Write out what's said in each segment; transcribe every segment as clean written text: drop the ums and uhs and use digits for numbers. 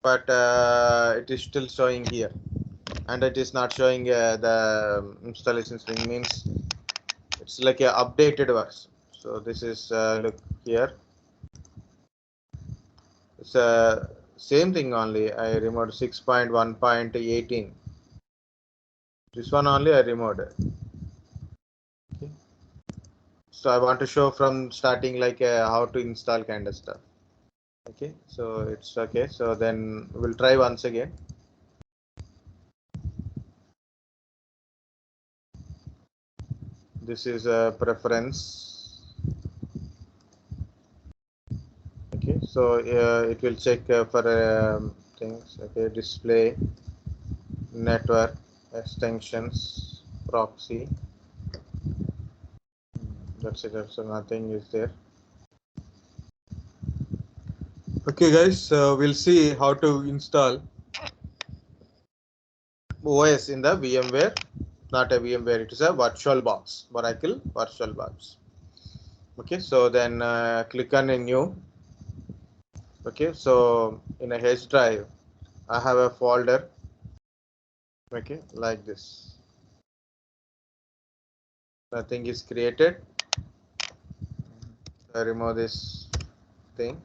but it is still showing here, and it is not showing the installation string. Means it's like a updated version. So this is look here. It's same thing only. I removed 6.1.18. This one only I removed. Okay. So I want to show from starting like how to install kind of stuff. Okay, so it's okay. So then we'll try once again. This is a preference. Okay, so it will check for things. Okay, display, network, extensions, proxy. That's it. So nothing is there. Okay, guys. So we'll see how to install OS in the VMware. Not a VMware. It is a VirtualBox. Oracle VirtualBox. Okay, so then click on a new. Okay, so in a H drive, I have a folder. Okay, like this. Nothing is created. I remove this thing.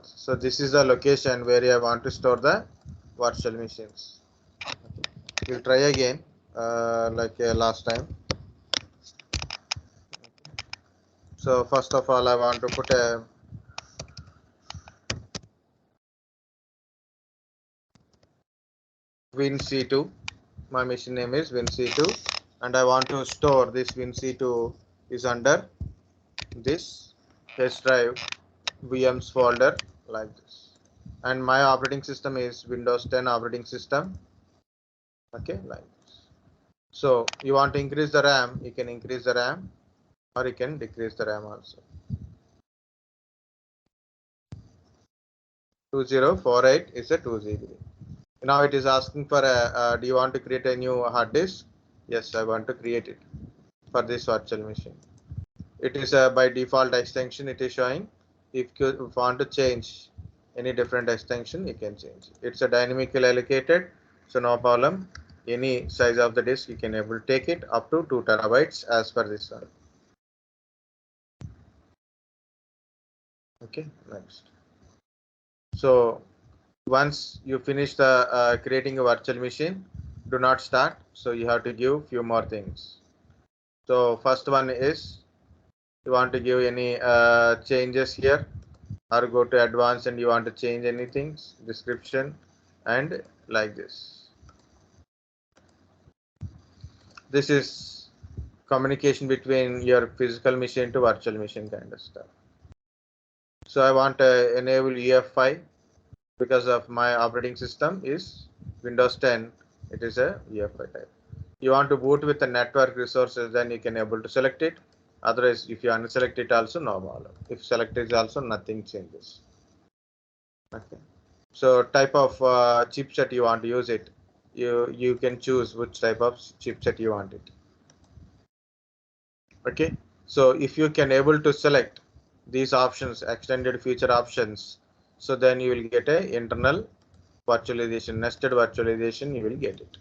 So this is the location where I want to store the virtual machines. Okay. We'll try again, like last time. So first of all, I want to put a WinC2. My machine name is WinC2, and I want to store this WinC2 is under this H drive VMs folder like this, and my operating system is Windows 10 operating system. Okay, like this. So you want to increase the RAM, you can increase the RAM, or you can decrease the RAM also. 2048 is a 2 GB. Now it is asking for a, do you want to create a new hard disk? Yes, I want to create it for this virtual machine. It is a by default extension it is showing. If you want to change any different extension, you can change. It's a dynamically allocated, so no problem. Any size of the disk you can able to take it up to 2 terabytes as per this one. Okay, next. So once you finish the creating a virtual machine, do not start. So you have to give few more things. So first one is you want to give any changes here, or go to advanced and you want to change anything, description, and like this. This is communication between your physical machine to virtual machine kind of stuff. So I want to enable UEFI because of my operating system is Windows 10. It is a UEFI type. You want to boot with the network resources, then you can able to select it. Otherwise, if you unselect it also, no problem. If select it also, nothing changes. Okay. So type of chipset you want to use it. You can choose which type of chipset you want it. Okay. So if you can able to select these options, extended feature options, so then you will get a internal virtualization, nested virtualization, you will get it.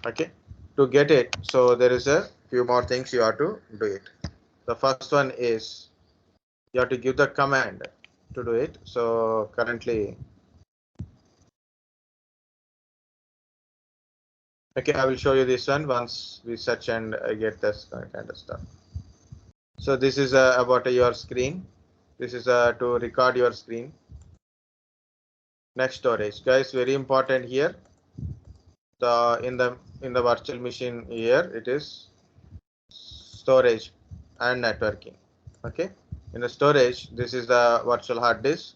Okay, to get it, so there is a few more things you have to do it. The first one is you have to give the command to do it. So currently, okay, I will show you this one once we search and get this kind of stuff. So this is about your screen. This is to record your screen. Next, storage, guys, very important here. The in the virtual machine here it is storage and networking. Okay, in the storage, this is the virtual hard disk.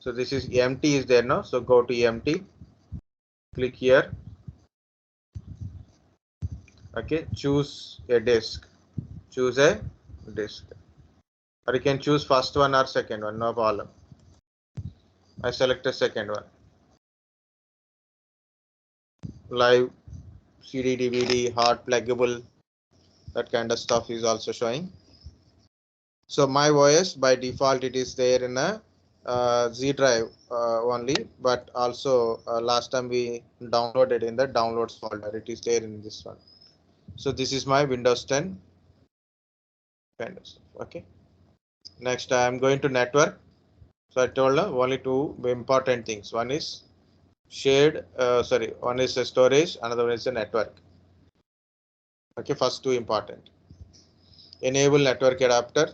So this is empty is there now. So go to empty, click here. Okay, choose a disk, choose a disk, or you can choose first one or second one, no problem. I select a second one. Live, CD, DVD, hard pluggable, that kind of stuff is also showing. So my OS by default it is there in a Z drive only, but also last time we downloaded in the downloads folder. It is there in this one. So this is my Windows 10 kind of stuff. Okay. Next I am going to network. So I told only two important things. One is one is a storage, another one is a network. Okay, first two important. Enable network adapter.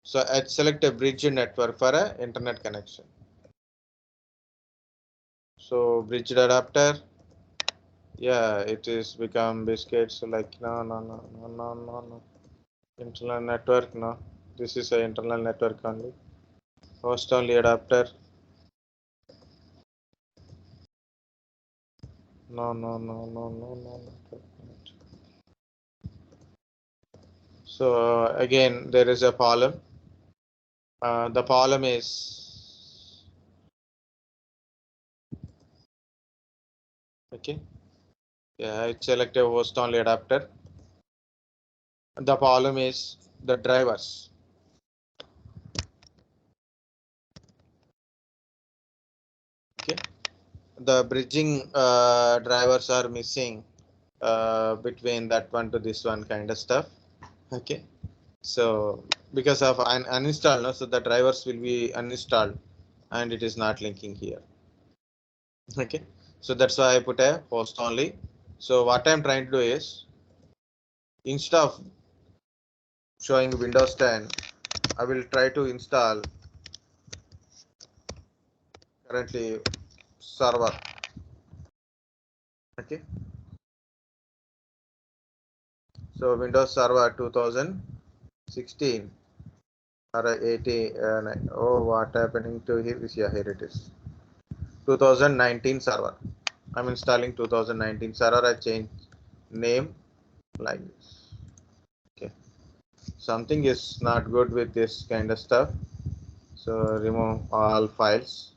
So I select a bridge network for a internet connection. So bridge adapter, yeah, it is become biscuit. So like no. Internal network, no. This is a internal network only. Host only adapter. No. So again, there is a column. The column is okay. Yeah, I select a host only adapter. The column is the drivers. Okay, the bridging drivers are missing between that one to this one kind of stuff. Okay, so because of an uninstall, no, so the drivers will be uninstalled and it is not linking here. Okay, so that's why I put a host only. So what I'm trying to do is, instead of showing Windows 10, I will try to install currently server. Okay, so Windows Server 2016 or 80. Oh, what happening to here? Yeah, here it is. 2019 server. I'm installing 2019 server. I change name like this. Okay, something is not good with this kind of stuff. So remove all files.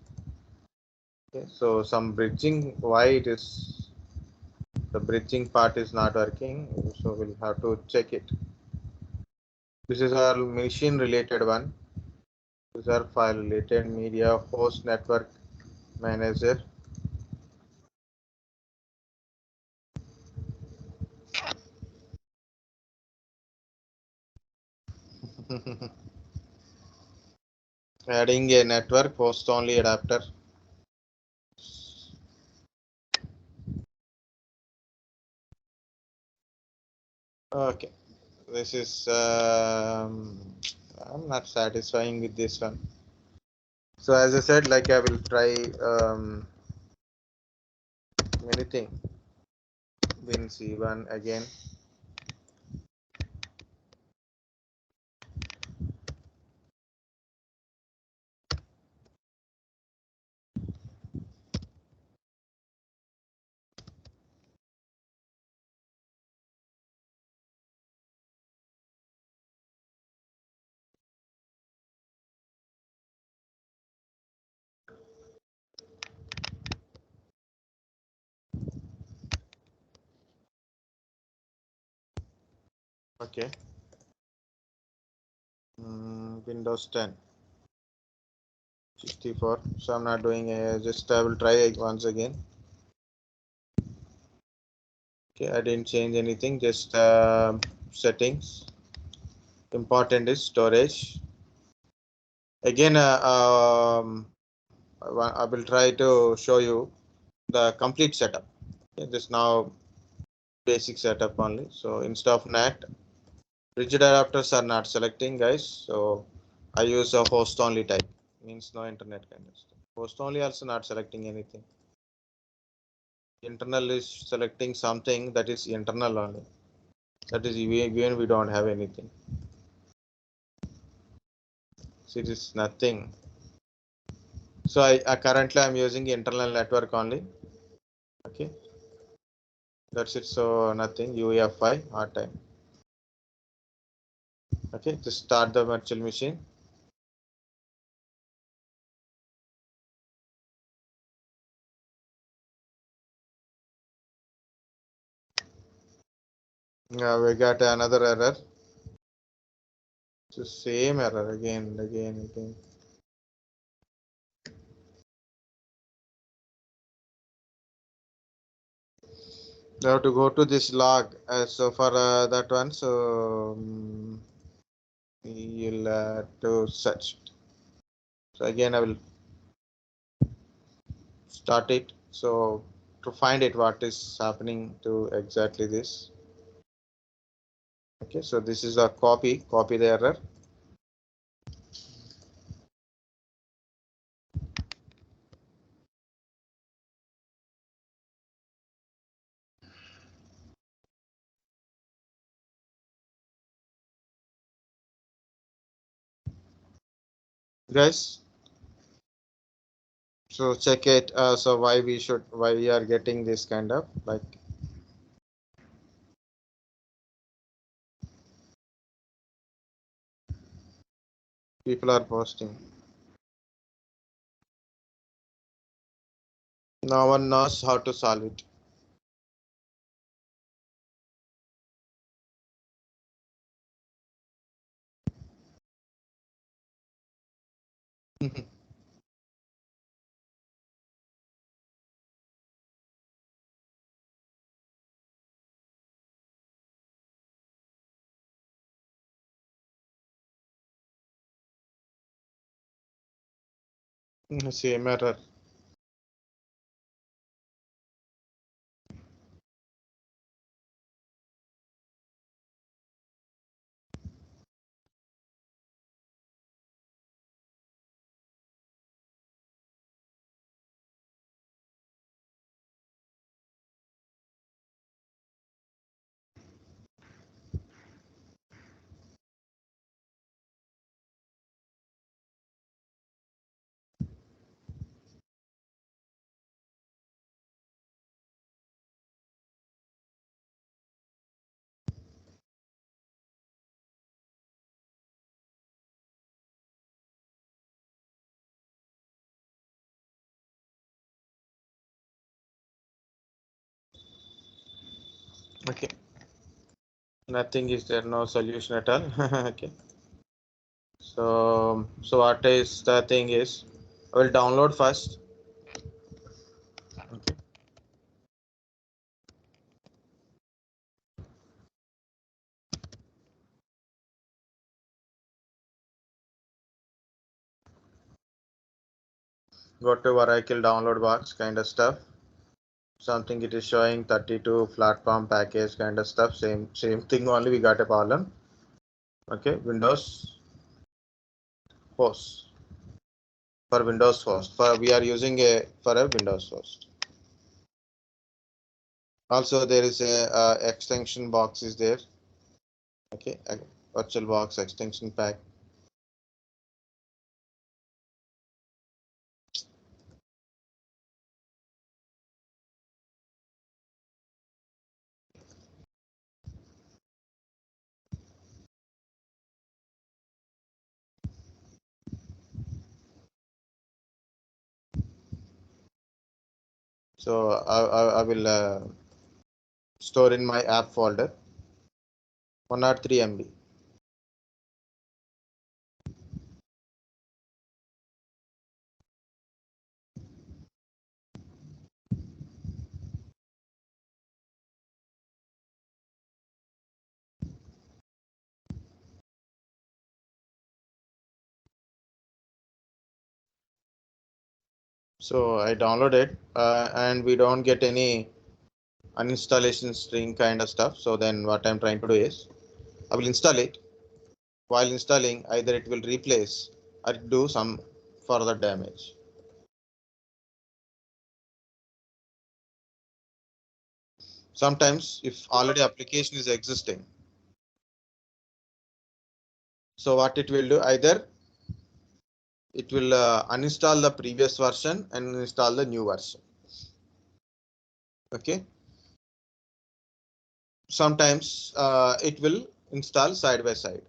Okay, so some bridging. Why it is the bridging part is not working? So we'll have to check it. This is our machine related one. User file related media host network manager. Adding a network host only adapter. Okay, this is I'm not satisfying with this one. So as I said, like I will try anything. Win C1 again. Okay. Windows 10 64. So I'm not doing a just I will try it once again. Okay, I didn't change anything, just settings. Important is storage. Again, I will try to show you the complete setup. Okay, this now basic setup only. So instead of NAT, rigid adapters are not selecting, guys. So I use a host only type, means no internet kind of stuff. Host only also not selecting anything. Internal is selecting something that is internal only. That is even we don't have anything. So it is nothing. So I currently I'm using internal network only. Okay, that's it. So nothing UEFI hard time. Okay, just start the virtual machine. We got another error. It's the same error again and again and again. You have to go to this log. So for that one, so you'll have to search it. So again, I will start it. So to find it, what is happening to exactly this? Okay, so this is a copy the error. Guys, so check it. So why we are getting this kind of like people are posting. No one knows how to solve it. Same error. Okay. Nothing is there, no solution at all. Okay. So what is the thing is, I will download first. Okay. Go to Oracle download box kind of stuff. Something it is showing 32 platform package kind of stuff. Same thing, only we got a problem. Okay, Windows host. For Windows host. For we are using for a Windows host. Also there is a extension box is there. Okay, a VirtualBox extension pack. So I will store in my app folder 103 MB. So I downloaded and we don't get any uninstallation string kind of stuff. So then what I'm trying to do is I will install it. While installing, either it will replace or do some further damage. Sometimes if already application is existing, so what it will do, either it will uninstall the previous version and install the new version. Okay. Sometimes it will install side by side.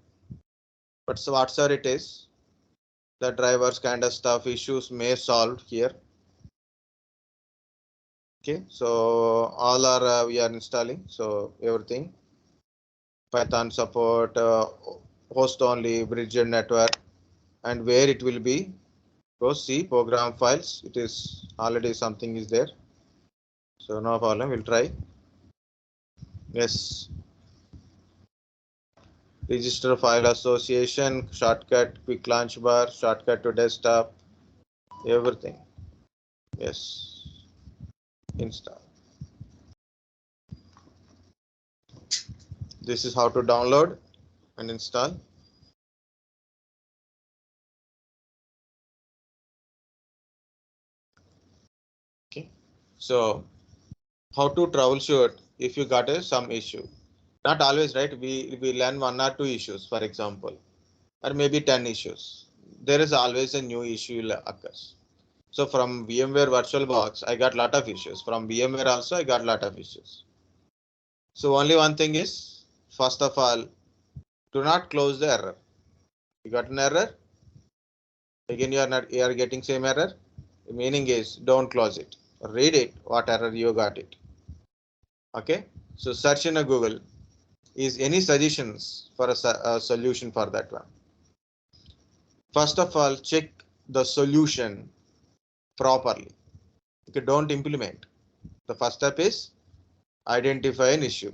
But so whatever it is, the drivers kind of stuff issues may solve here. Okay, so all are we are installing, so everything Python support host only, bridge network, and where it will be. Go see program files. It is already something is there. So no problem. We'll try. Yes. Register file association, shortcut, quick launch bar, shortcut to desktop, everything. Yes. Install. This is how to download and install. Okay. So how to troubleshoot if you got some issue? Not always, right? We learn 1 or 2 issues, for example, or maybe 10 issues. There is always a new issue occurs. So from VMware VirtualBox, I got lot of issues. From VMware also, I got lot of issues. So only one thing is, first of all, do not close the error. You got an error. Again, you are getting same error. The meaning is don't close it. Read it. What error you got it. Okay. So search in a Google. Is any suggestions for a solution for that one? First of all, check the solution properly. Okay, don't implement. The first step is identify an issue.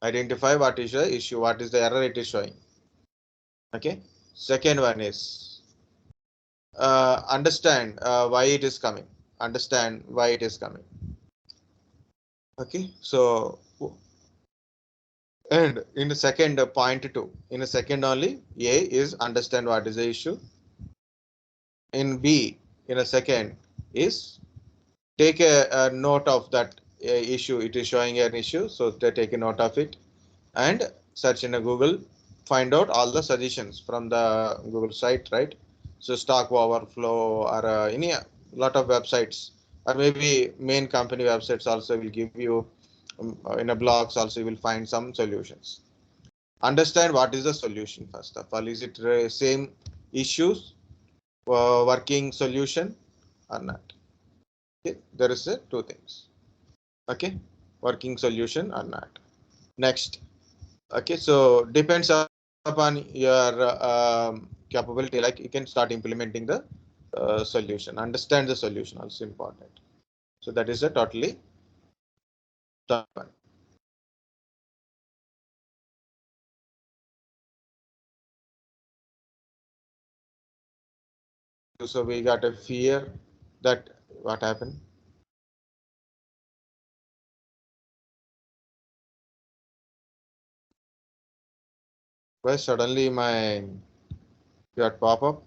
Identify what is the issue, what is the error it is showing. Okay. Second one is understand why it is coming. Understand why it is coming. Okay. So and in the second point 2, in a second only, A is understand what is the issue. In B, in a second is take a note of that issue. It is showing an issue, so take a note of it and search in a Google. Find out all the suggestions from the Google site, right? So Stack Overflow or any lot of websites, or maybe main company websites also will give you in a blogs also you will find some solutions. Understand what is the solution first of all. Is it same issues working solution or not? Okay, there is 2 things. Okay, working solution or not. Next. Okay, so depends upon your capability. Like you can start implementing the solution. Understand the solution also important. So that is a totally tough one. So we got a fear that what happened. Why suddenly my got pop up?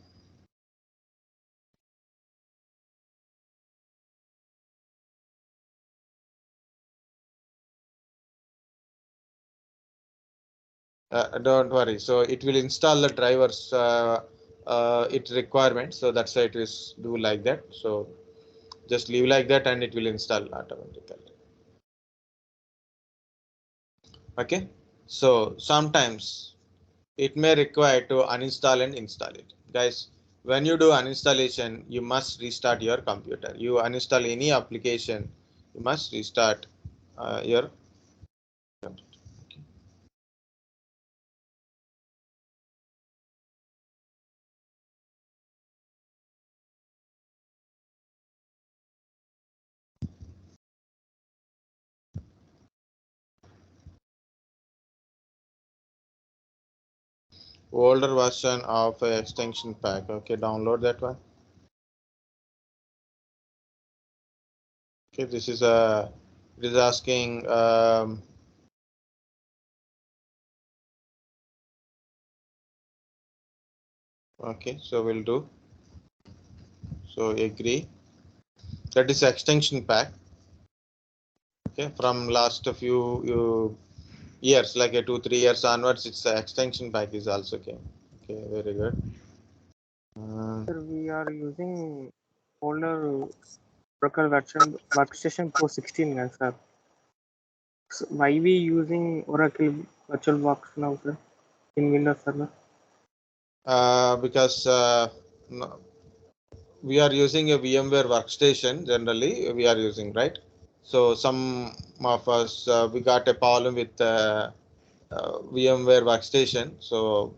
Don't worry. So it will install the drivers its requirement. So that's why it is do like that. So just leave like that and it will install automatically. Okay. So sometimes it may require to uninstall and install it. Guys, when you do uninstallation, you must restart your computer. You uninstall any application, you must restart your computer. Okay. Older version of extension pack. Okay, download that one. Okay, this is a it is asking okay, so we'll do. So agree. That is extension pack. Okay, from last few years, like a 2-3 years onwards, it's the extension pack is also came. Okay, very good. Sir, we are using older local version Workstation Pro 16, sir. So why we using Oracle VirtualBox now, sir, in Windows Server? Because no, we are using a VMware workstation generally we are using, right? So some of us we got a problem with VMware Workstation. So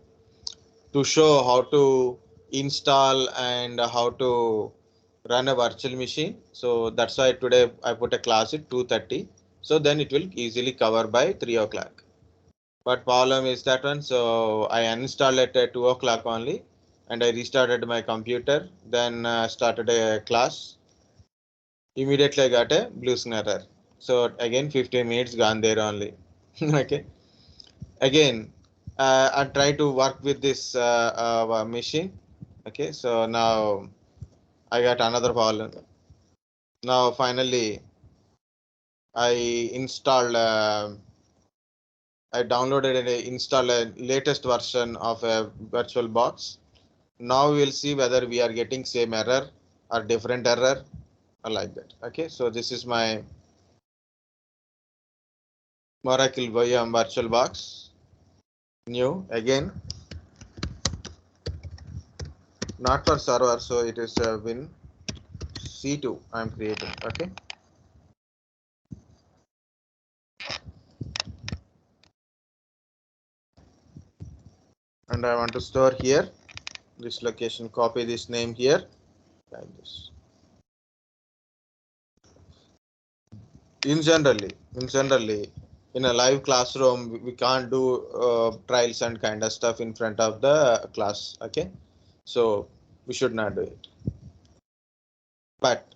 to show how to install and how to run a virtual machine. So that's why today I put a class at 2:30. So then it will easily cover by 3 o'clock. But problem is that one. So I uninstalled it at 2 o'clock only, and I restarted my computer. Then started a class. Immediately I got a blue screen error. So again 15 minutes gone there only. Okay. Again, I try to work with this machine. Okay. So now I got another problem. Now finally I installed. I downloaded and installed a latest version of a VirtualBox. Now we will see whether we are getting same error or different error or like that. Okay. So this is my Oracle VM VirtualBox. New again, not for server, so it is Win C2 I'm creating. Okay. And I want to store here this location, copy this name here like this. In generally in a live classroom we can't do trials and kind of stuff in front of the class. Okay. So we should not do it. But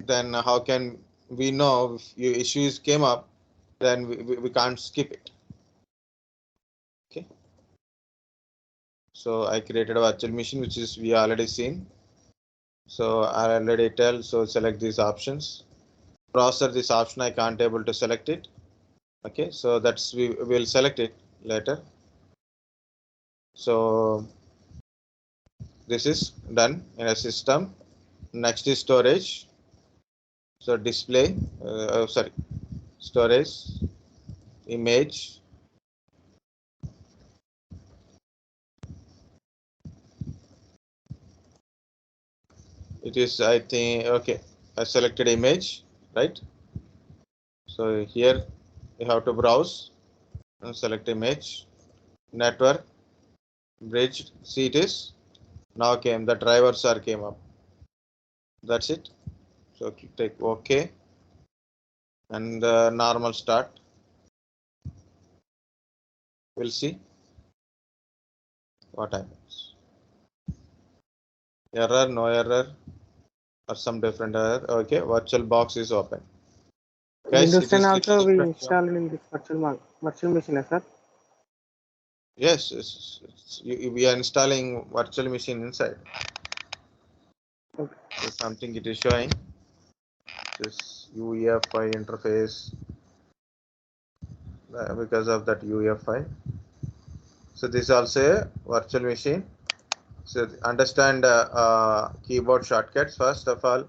then how can we know if your issues came up, then we can't skip it. Okay. So I created a virtual machine, which is we already seen. So I already tell, so select these options. Browser this option, I can't able to select it. Okay, so that's we will select it later. So this is done in a system. Next is storage. So display, storage, image. It is, I think, okay. I selected image, right? So here you have to browse and select image, network, bridged. See it is now came the drivers are came up. That's it. So take OK and normal start. We'll see what happens. Error, no error, or some different error. Okay, VirtualBox is open. Guys, Windows it 10 is little also we different. installed in this virtual machine, sir. Yes, we are installing virtual machine inside. Okay. So something it is showing. This UEFI interface because of that UEFI. So this is also a virtual machine. So understand keyboard shortcuts first of all.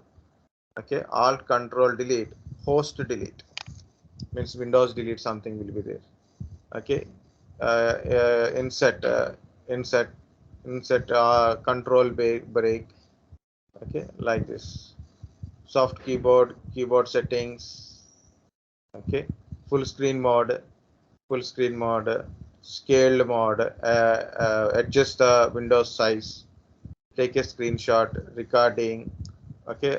Okay, Alt Control Delete, Host Delete means Windows delete something will be there. Okay, insert Control break. Okay, like this. Soft keyboard settings. Okay, full screen mode, scaled mode, adjust the Windows size, take a screenshot, recording. Okay,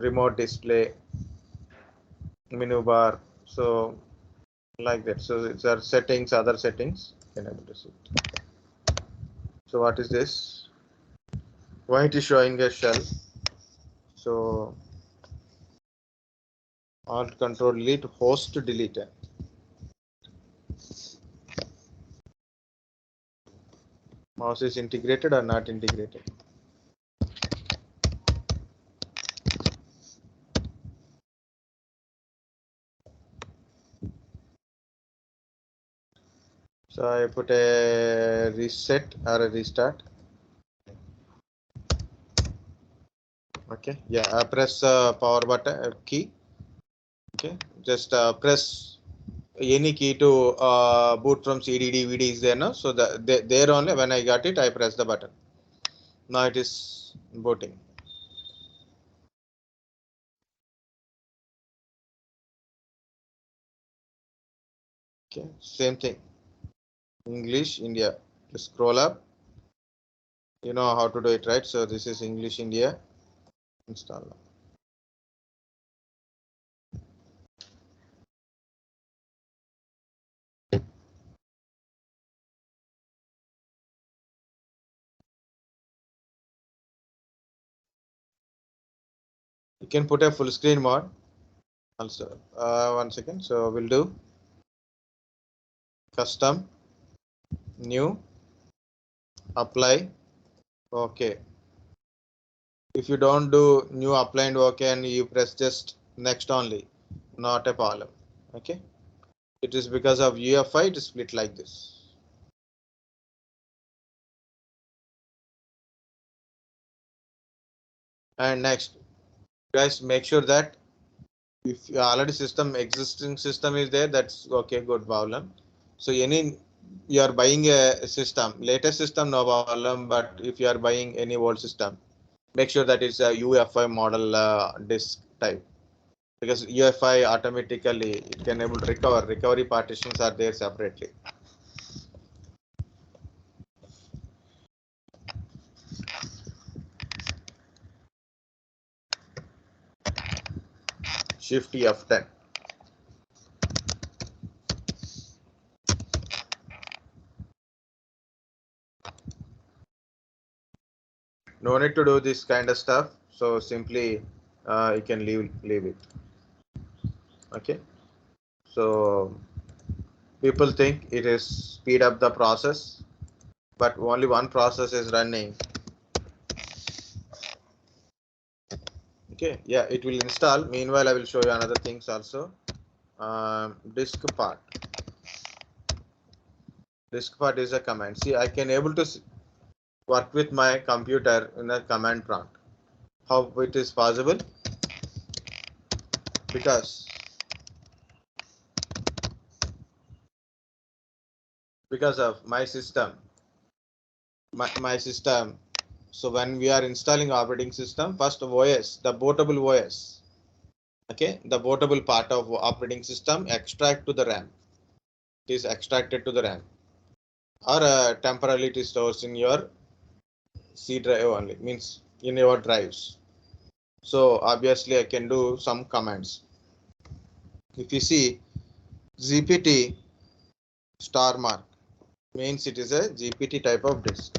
remote display, menu bar. So like that. So it's our settings, other settings. Can able to see it. So what is this? Why it is showing a shell? So Alt Control Delete, Host Delete. Mouse is integrated or not integrated? So I put a reset or a restart. Okay, yeah, I press power button key. Okay, just press any key to boot from CD DVD is there now. So there only when I got it, I press the button. Now it is booting. Okay, same thing. English India. Just scroll up. You know how to do it, right? So this is English India. Install. You can put a full screen mode also. 1 second. So we'll do custom, new, apply. Okay. If you don't do new apply and OK and you press just next only, not a problem. Okay. It is because of UEFI it is split like this. And next, guys, make sure that if already existing system is there, that's okay, good problem. So you are buying a system, latest system, no problem. But if you are buying any old system, make sure that it's a UEFI model disk type, because UEFI automatically it can able to recover. Recovery partitions are there separately. Shift F10. No need to do this kind of stuff. So simply you can leave it. Okay. So people think it is speed up the process, but only one process is running. Okay. Yeah, it will install. Meanwhile, I will show you another things also. Disk part. Disk part is a command. See, I can able to work with my computer in a command prompt. How it is possible? Because of my system. My system. So when we are installing operating system, first OS, the bootable OS. Okay, the bootable part of operating system extract to the RAM. It is extracted to the RAM, or temporarily it stores in your C drive only, means in your drives. So obviously I can do some commands. If you see GPT star mark means it is a GPT type of disk.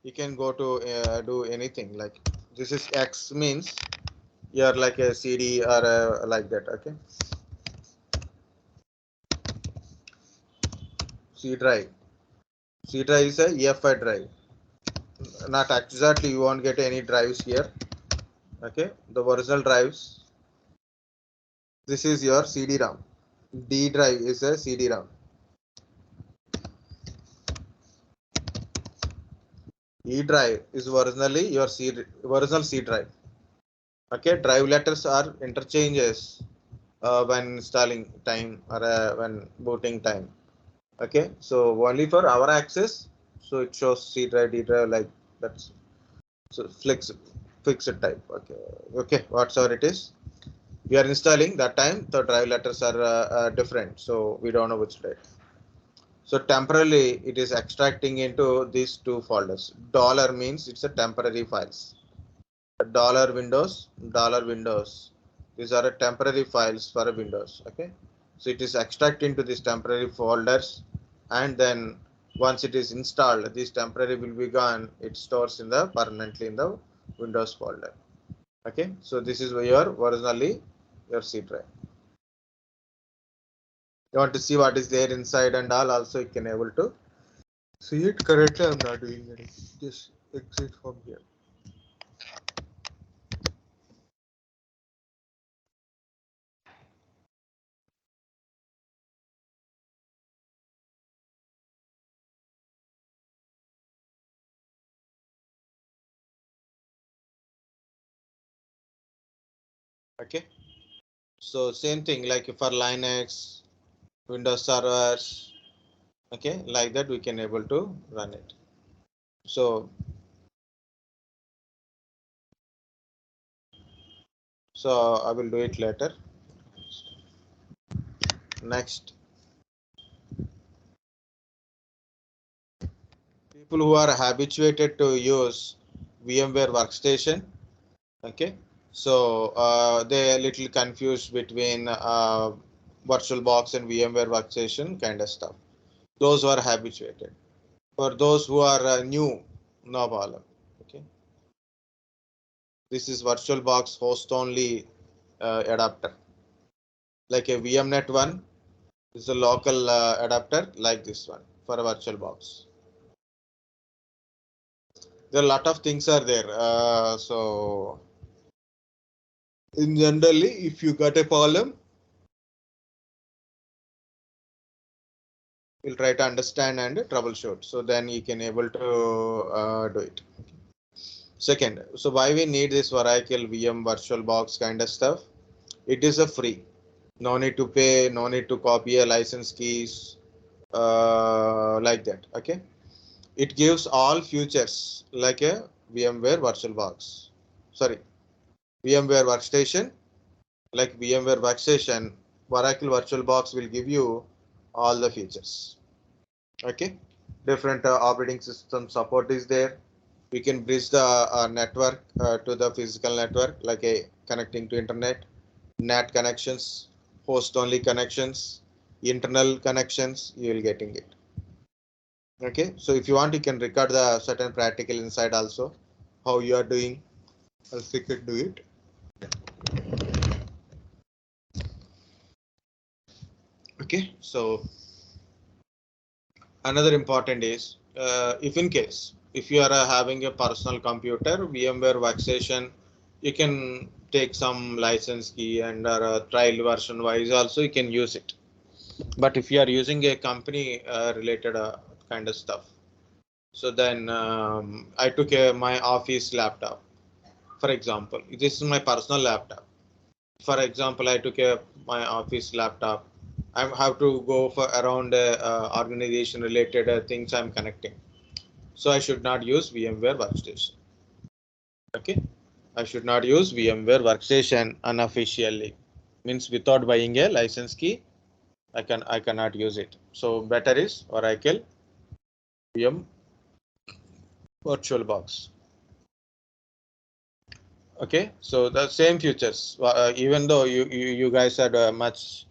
You can go to do anything like this is X means you're like a CD or like that. Okay, C drive. C drive is a EFI drive. Not exactly, you won't get any drives here. Okay, the original drives. This is your CD-ROM. D drive is a CD-ROM. E drive is originally your original C drive. Okay, drive letters are interchanges when installing time or when booting time. Okay, so only for our access, so it shows C drive, D drive like that's so fixed type. Okay, whatsoever it is. We are installing that time the drive letters are different, so we don't know which drive. So temporarily it is extracting into these two folders. Dollar means it's a temporary files. $Windows. These are a temporary files for a Windows. Okay, so it is extract into these temporary folders, and then once it is installed, this temporary will be gone. It stores in the permanently in the Windows folder. Okay, so this is where your originally your C drive. You want to see what is there inside and all, also you can able to see it. Currently I'm not doing it. Just exit from here. Okay, so same thing like for Linux, Windows servers. Okay, like that we can able to run it. So I will do it later. Next, people who are habituated to use VMware Workstation. Okay, so they're a little confused between VirtualBox and VMware Workstation kind of stuff. Those who are habituated. For those who are new, no problem. Okay, this is VirtualBox host only adapter, like a VMnet one. This is a local adapter like this one for a VirtualBox. There are a lot of things are there. So in generally, if you got a problem, we'll try to understand and troubleshoot. So then you can able to do it. Second, so why we need this Oracle VM VirtualBox kind of stuff? It is a free. No need to pay. No need to copy a license keys like that. Okay. It gives all features like a VMware VirtualBox. Sorry, VMware Workstation. Like VMware Workstation, Oracle VirtualBox will give you all the features. Okay, different operating system support is there. We can bridge the network to the physical network, like a connecting to internet, NAT connections, host only connections, internal connections. You will getting it. Okay, so if you want, you can record the certain practical insight also, how you are doing. Also you can do it. Okay, so another important is if in case if you are having a personal computer VMware Workstation, you can take some license key and trial version wise also you can use it. But if you are using a company related kind of stuff, so then I took my office laptop, for example. This is my personal laptop. For example, I took my office laptop. I have to go for around organization related things I'm connecting. So I should not use VMware Workstation. Okay, I should not use VMware Workstation unofficially. Means without buying a license key, I cannot use it. So better is Oracle VM VirtualBox. Okay, so the same features. Even though you guys had much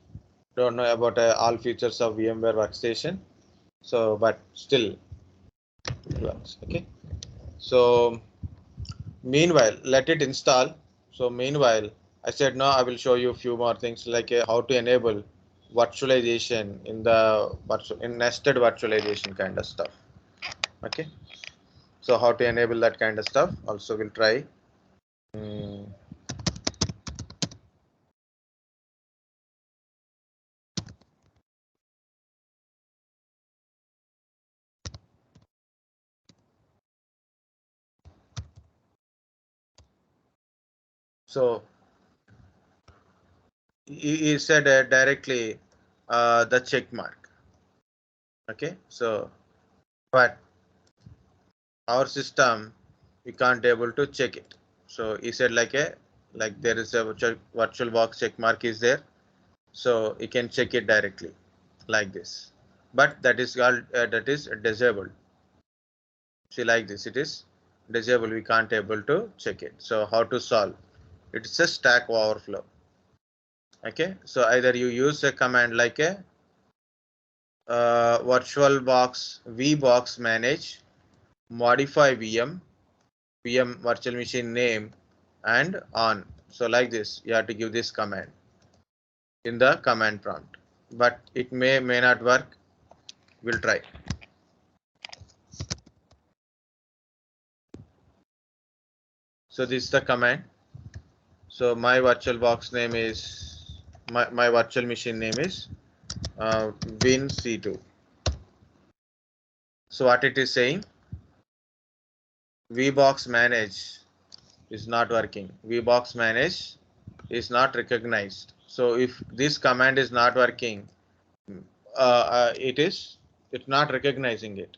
don't know about all features of VMware Workstation, so but still it works. Okay, so meanwhile let it install. So meanwhile I said no, I will show you a few more things like how to enable virtualization in the nested virtualization kind of stuff. Okay, so how to enable that kind of stuff also we'll try. So he said directly the check mark. Okay, so but our system we can't able to check it. So he said like there is a VirtualBox check mark is there, so you can check it directly like this. But that is called that is disabled. See like this, it is disabled. We can't able to check it. So how to solve? It's a Stack Overflow. Okay, so either you use a command like a VirtualBox VBoxManage modify VM virtual machine name and on. So like this, you have to give this command in the command prompt, but it may not work. We'll try. So this is the command. So my VirtualBox name is my virtual machine name is win-c2. So what it is saying, VBoxManage is not working. VBoxManage is not recognized. So if this command is not working, it's not recognizing it.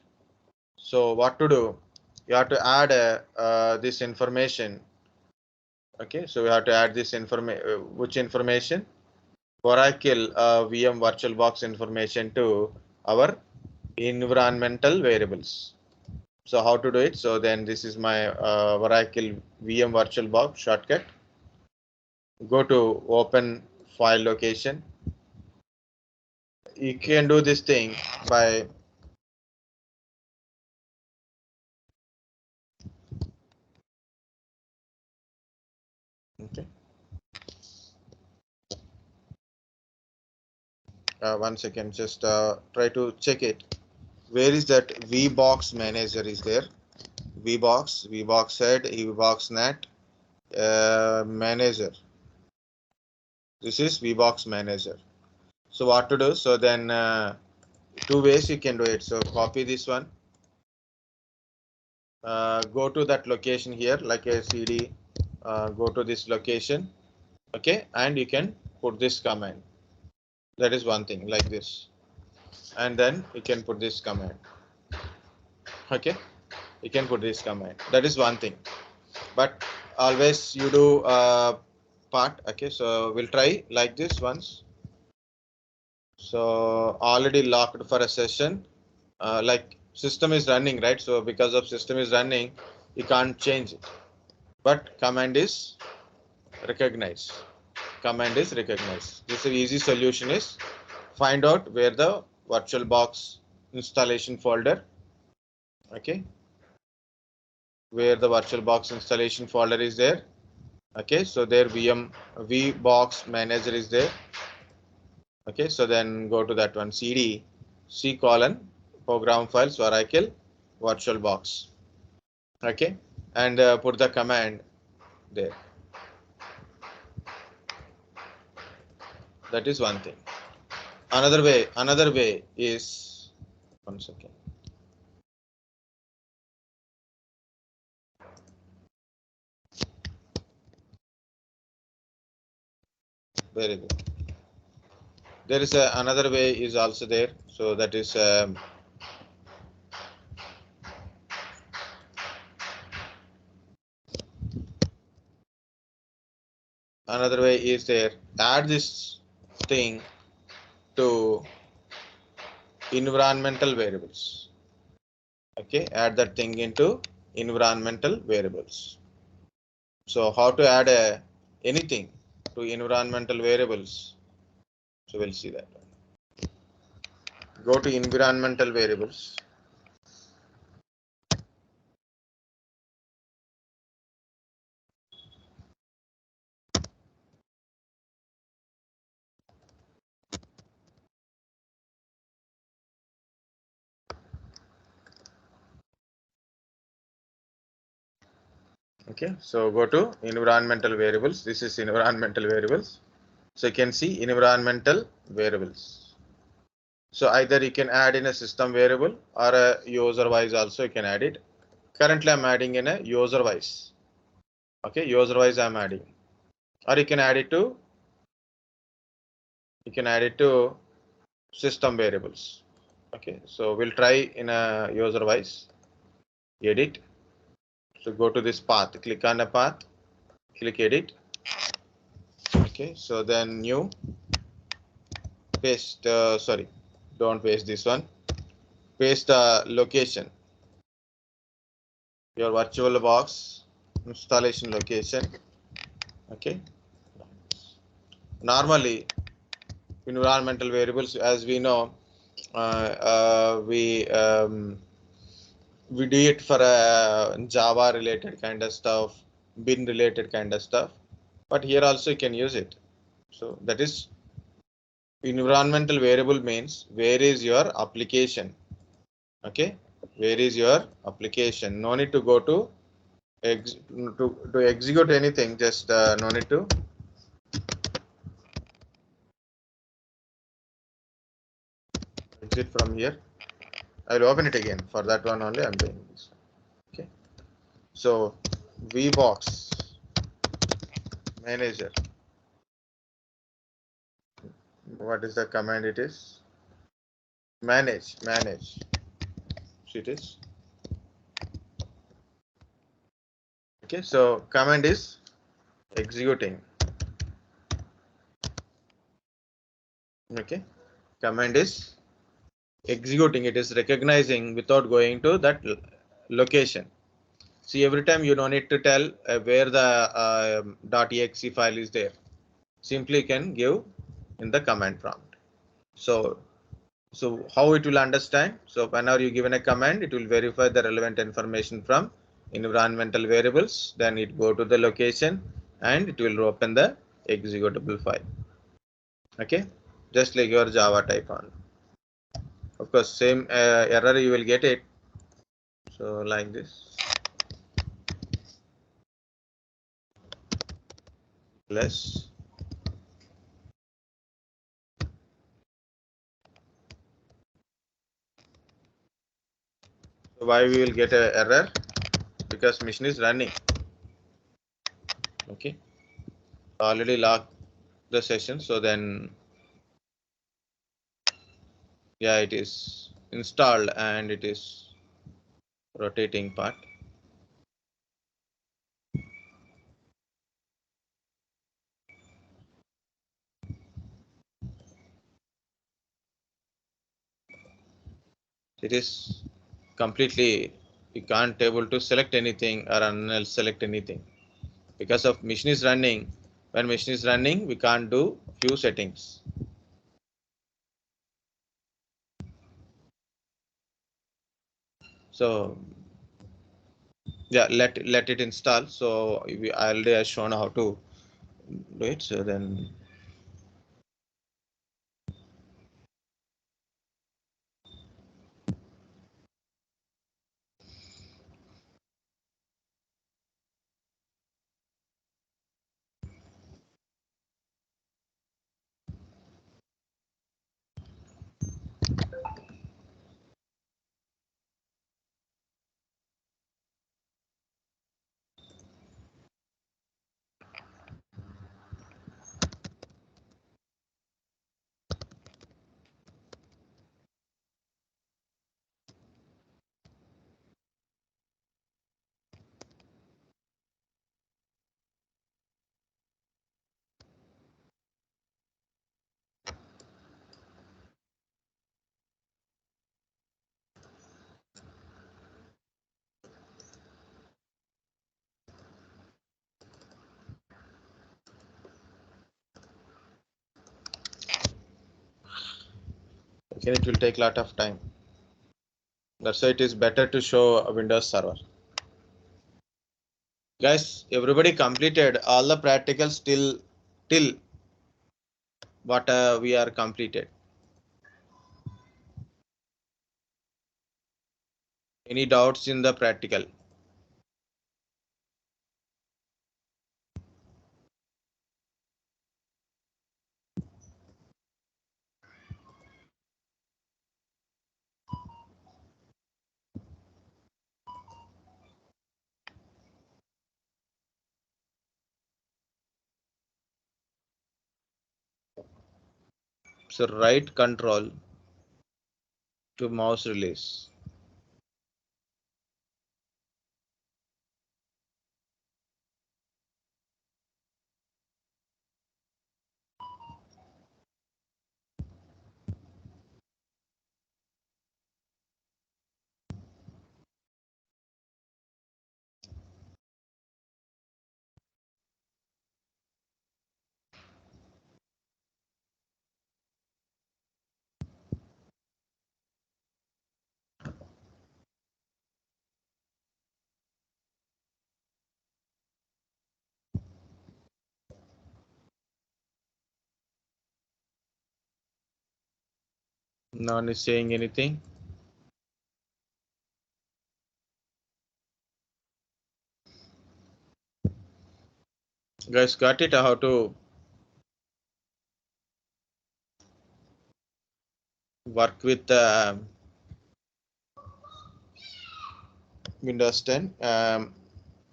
So what to do? You have to add this information. Okay, so we have to add this information. Which information? Oracle VM VirtualBox information to our environmental variables. So how to do it? So then this is my Oracle VM VirtualBox shortcut. Go to open file location. You can do this thing by okay. 1 second, just try to check it. Where is that VBox Manager is there? VBox head, VBoxNet Manager. This is VBox Manager. So what to do? So then two ways you can do it. So copy this one. Go to that location here, like a CD. Go to this location. Okay, and you can put this command. That is one thing, like this. And then you can put this command. Okay, you can put this command. That is one thing. But always you do part. Okay, so we'll try like this once. So already locked for a session. Like system is running, right? So because of system is running, you can't change it. But command is recognized. Command is recognized. This is easy solution is find out where the VirtualBox installation folder. Okay, where the VirtualBox installation folder is there. Okay, so there VBox Manager is there. Okay, so then go to that one, CD C colon program files Oracle VirtualBox. Okay, and put the command there. That is one thing. Another way is 1 second. Very good. There is another way is also there. So that is another way is there. Add this thing to environmental variables. Okay, add that thing into environmental variables. So how to add anything to environmental variables? So we'll see that. Go to environmental variables. Okay, so go to environmental variables. This is environmental variables. So you can see environmental variables. So either you can add in a system variable or a user wise also you can add it. Currently I'm adding in a user wise. Okay, user wise I'm adding. Or you can add it to system variables. Okay, so we'll try in a user wise. Edit. So go to this path, click on a path, click edit. Okay, so then new paste, sorry, don't paste this one. Paste the location, your VirtualBox installation location. Okay, normally environmental variables, as we know, we do it for Java related kind of stuff, bin related kind of stuff, but here also you can use it. So that is environmental variable means where is your application. Okay, where is your application? No need to go to execute anything, just no need to exit from here. I'll open it again. For that one only I'm doing this. Okay, so VBox Manager. What is the command? It is manage. So it is. Okay, so command is executing. Okay, command is executing, it is recognizing without going to that location. See, every time you don't need to tell where the .exe file is there. Simply can give in the command prompt. So how it will understand? So whenever you given a command, it will verify the relevant information from environmental variables. Then it go to the location and it will open the executable file. Okay, just like your Java type on. Of course, same error you will get it. So like this. Plus. So why we will get a error? Because machine is running. Okay, already locked the session. So then, yeah, it is installed and it is rotating part. It is completely, you can't able to select anything or unselect anything because of machine is running. When machine is running, we can't do few settings. So yeah, let it install. So we already have shown how to do it. So then again, it will take a lot of time. That's why it is better to show a Windows server. Guys, everybody completed all the practicals till what we are completed. Any doubts in the practical? So right control to mouse release. No one is saying anything. Guys, got it? How to work with Windows 10.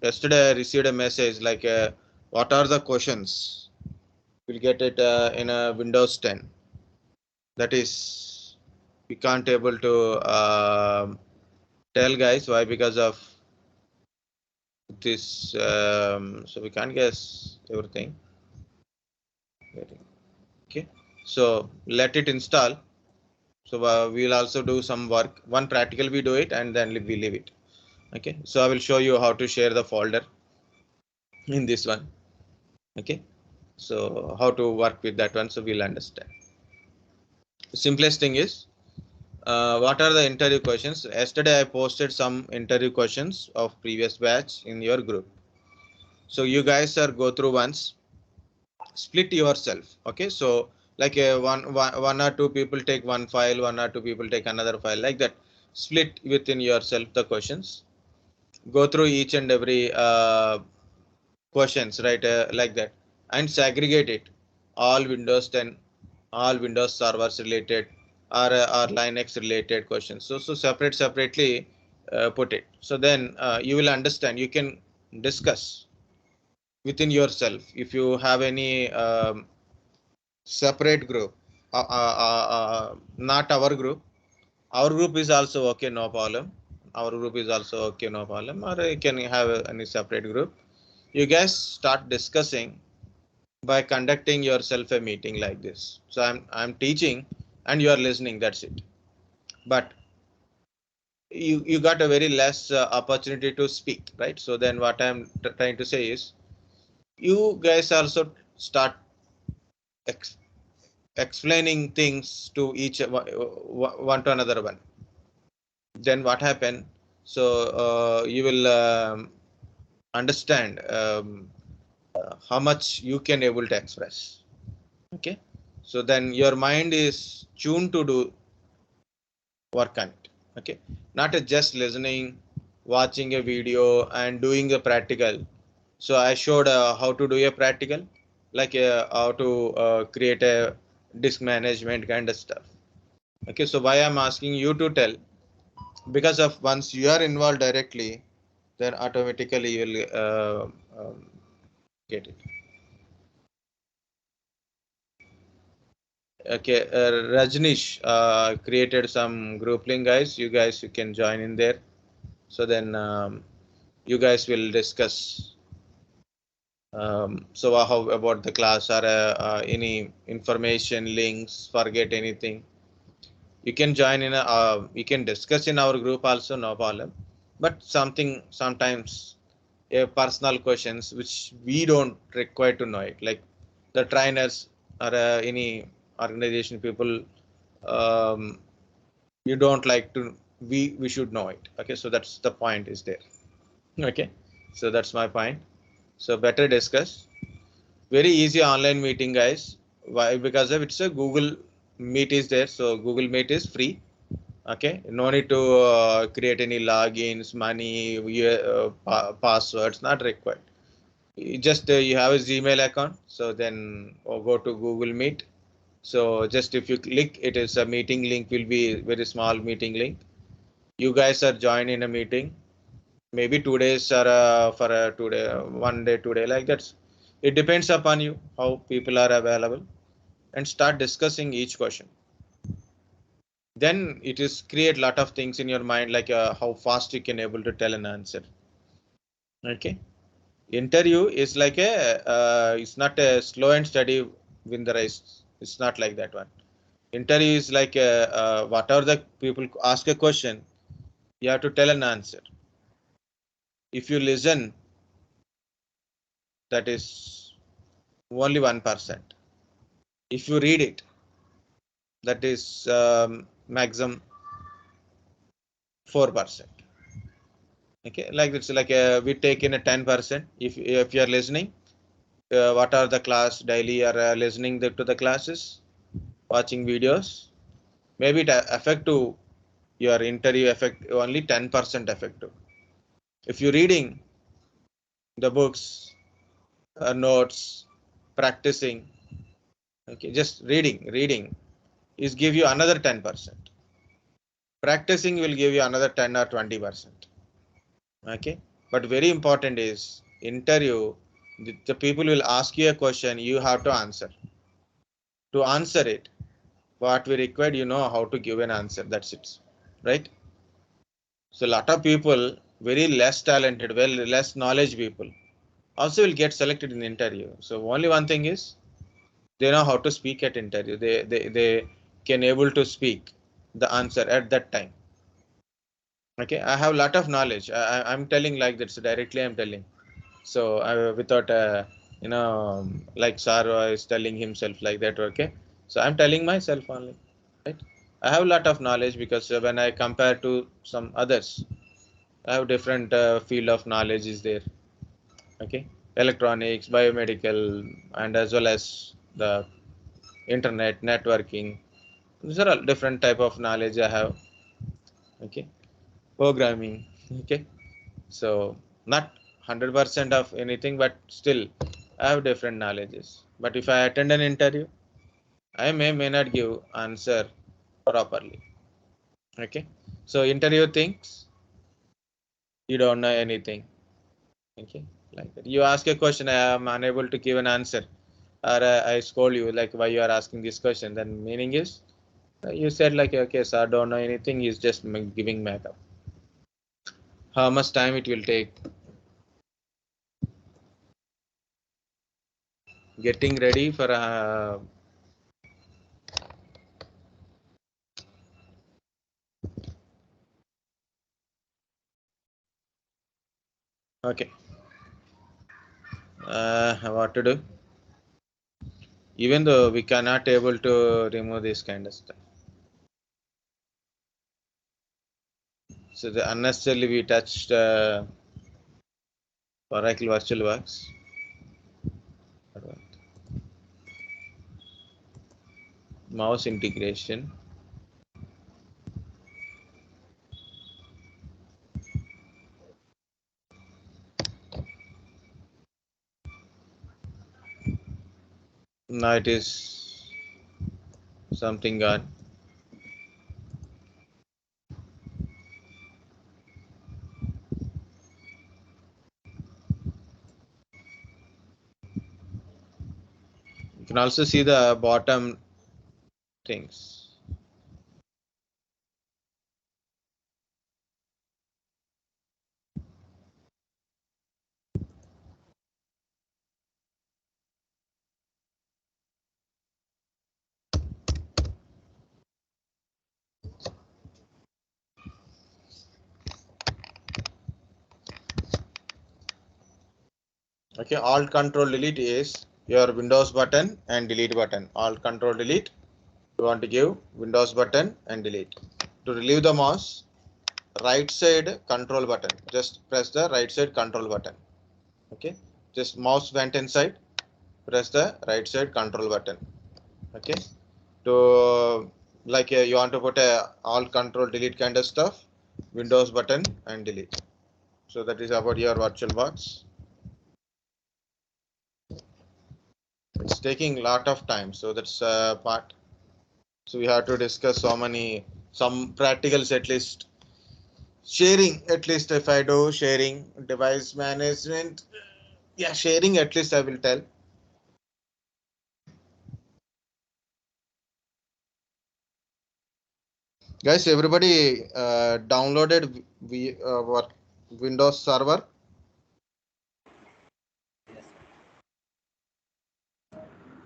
Yesterday I received a message like, what are the questions? We'll get it in a Windows 10. That is, we can't able to tell guys why, because of this. So we can't guess everything. Okay. So let it install. So we'll also do some work. One practical we do it and then we leave it. Okay, so I will show you how to share the folder in this one. Okay, so how to work with that one, so we'll understand. Simplest thing is, what are the interview questions? Yesterday I posted some interview questions of previous batch in your group. So you guys are go through once, split yourself. Okay, so like one or two people take one file, one or two people take another file, like that. Split within yourself the questions. Go through each and every questions, right? Like that, and segregate it. All Windows 10, all Windows servers related, or Linux related questions. So separately put it. So then you will understand. You can discuss within yourself if you have any separate group. Not our group. Our group is also okay, no problem. Our group is also okay, no problem. Or you can have any separate group. You guys start discussing by conducting yourself a meeting like this. So I'm teaching and you are listening, that's it. But you got a very less opportunity to speak, right? So then what I'm trying to say is, you guys also start explaining things to each one to another one. Then what happened? So you will understand how much you can able to express. Okay, so then your mind is tuned to do work on it. Okay, not just listening, watching a video and doing a practical. So I showed how to do a practical, like how to create a disk management kind of stuff. Okay, so why I'm asking you to tell, because of once you are involved directly, then automatically you will get it. Okay, Rajnish created some group link, guys. You guys, you can join in there. So then you guys will discuss. So how about the class, or any information links, forget anything. You can join in you can discuss in our group also, no problem. But sometimes personal questions which we don't require to know it, like the trainers or any organization people, um, you don't like to, we should know it. Okay, so that's the point is there. Okay, so that's my point. So better discuss. Very easy online meeting, guys. Why? Because of it's a Google Meet is there, so Google Meet is free. Okay, no need to create any logins, money, passwords, not required. Just you have a Gmail account, so then go to Google Meet. So just if you click, it is a meeting link, will be very small meeting link. You guys are joined in a meeting, maybe 2 days or for a 2 day, 1 day, 2 day, like that. It depends upon you how people are available, and start discussing each question. Then it is create lot of things in your mind, like how fast you can able to tell an answer. Okay, interview is like a it's not a slow and steady win the race. It's not like that one. Interview is like whatever the people ask a question, you have to tell an answer. If you listen, that is only 1%. If you read it, that is maximum 4%. Okay, like it's like we take in a 10%. If you are listening, what are the class daily, or listening to the classes, watching videos, maybe it effective, your interview effect only 10% effective. If you're reading the books, notes, practicing, okay, just reading is give you another 10%. Practicing will give you another 10 or 20%. Okay, but very important is interview. The people will ask you a question, you have to answer. To answer it, what we required, you know how to give an answer. That's it, right? So a lot of people, very less talented, well, less knowledge people, also will get selected in the interview. So only one thing is, They know how to speak at interview. They can able to speak the answer at that time. Okay, I have a lot of knowledge. I'm telling like that. So directly I'm telling. So without like Sar is telling himself like that. Okay, so I'm telling myself only. Right. I have a lot of knowledge because when I compare to some others, I have different field of knowledge is there. Okay, electronics, biomedical, and as well as the internet, networking. These are all different type of knowledge I have. Okay, programming. Okay, so not 100% of anything, but still I have different knowledges. But if I attend an interview, I may not give answer properly. Okay, so interview thinks you don't know anything. Okay, like that. You ask a question, I am unable to give an answer, or I scold you like why you are asking this question. Then meaning is you said like okay, sir, don't know anything. He's just giving makeup. How much time it will take? Getting ready for okay. What to do? Even though we cannot able to remove this kind of stuff. So the unnecessarily we touched Oracle VirtualBox. Mouse integration. Now it is something gone. You can also see the bottom things. Okay, Alt Control Delete is your Windows button and delete button. Alt Control Delete. You want to give Windows button and delete. To relieve the mouse, right side control button. Just press the right side control button. Okay, just mouse went inside. Press the right side control button. Okay, to like you want to put a Alt Control Delete kind of stuff. Windows button and delete. So that is about your VirtualBox. It's taking a lot of time, so that's a part. So we have to discuss some practicals at least. Sharing, at least if I do sharing, device management, yeah, sharing at least I will tell. Guys, everybody downloaded what Windows Server?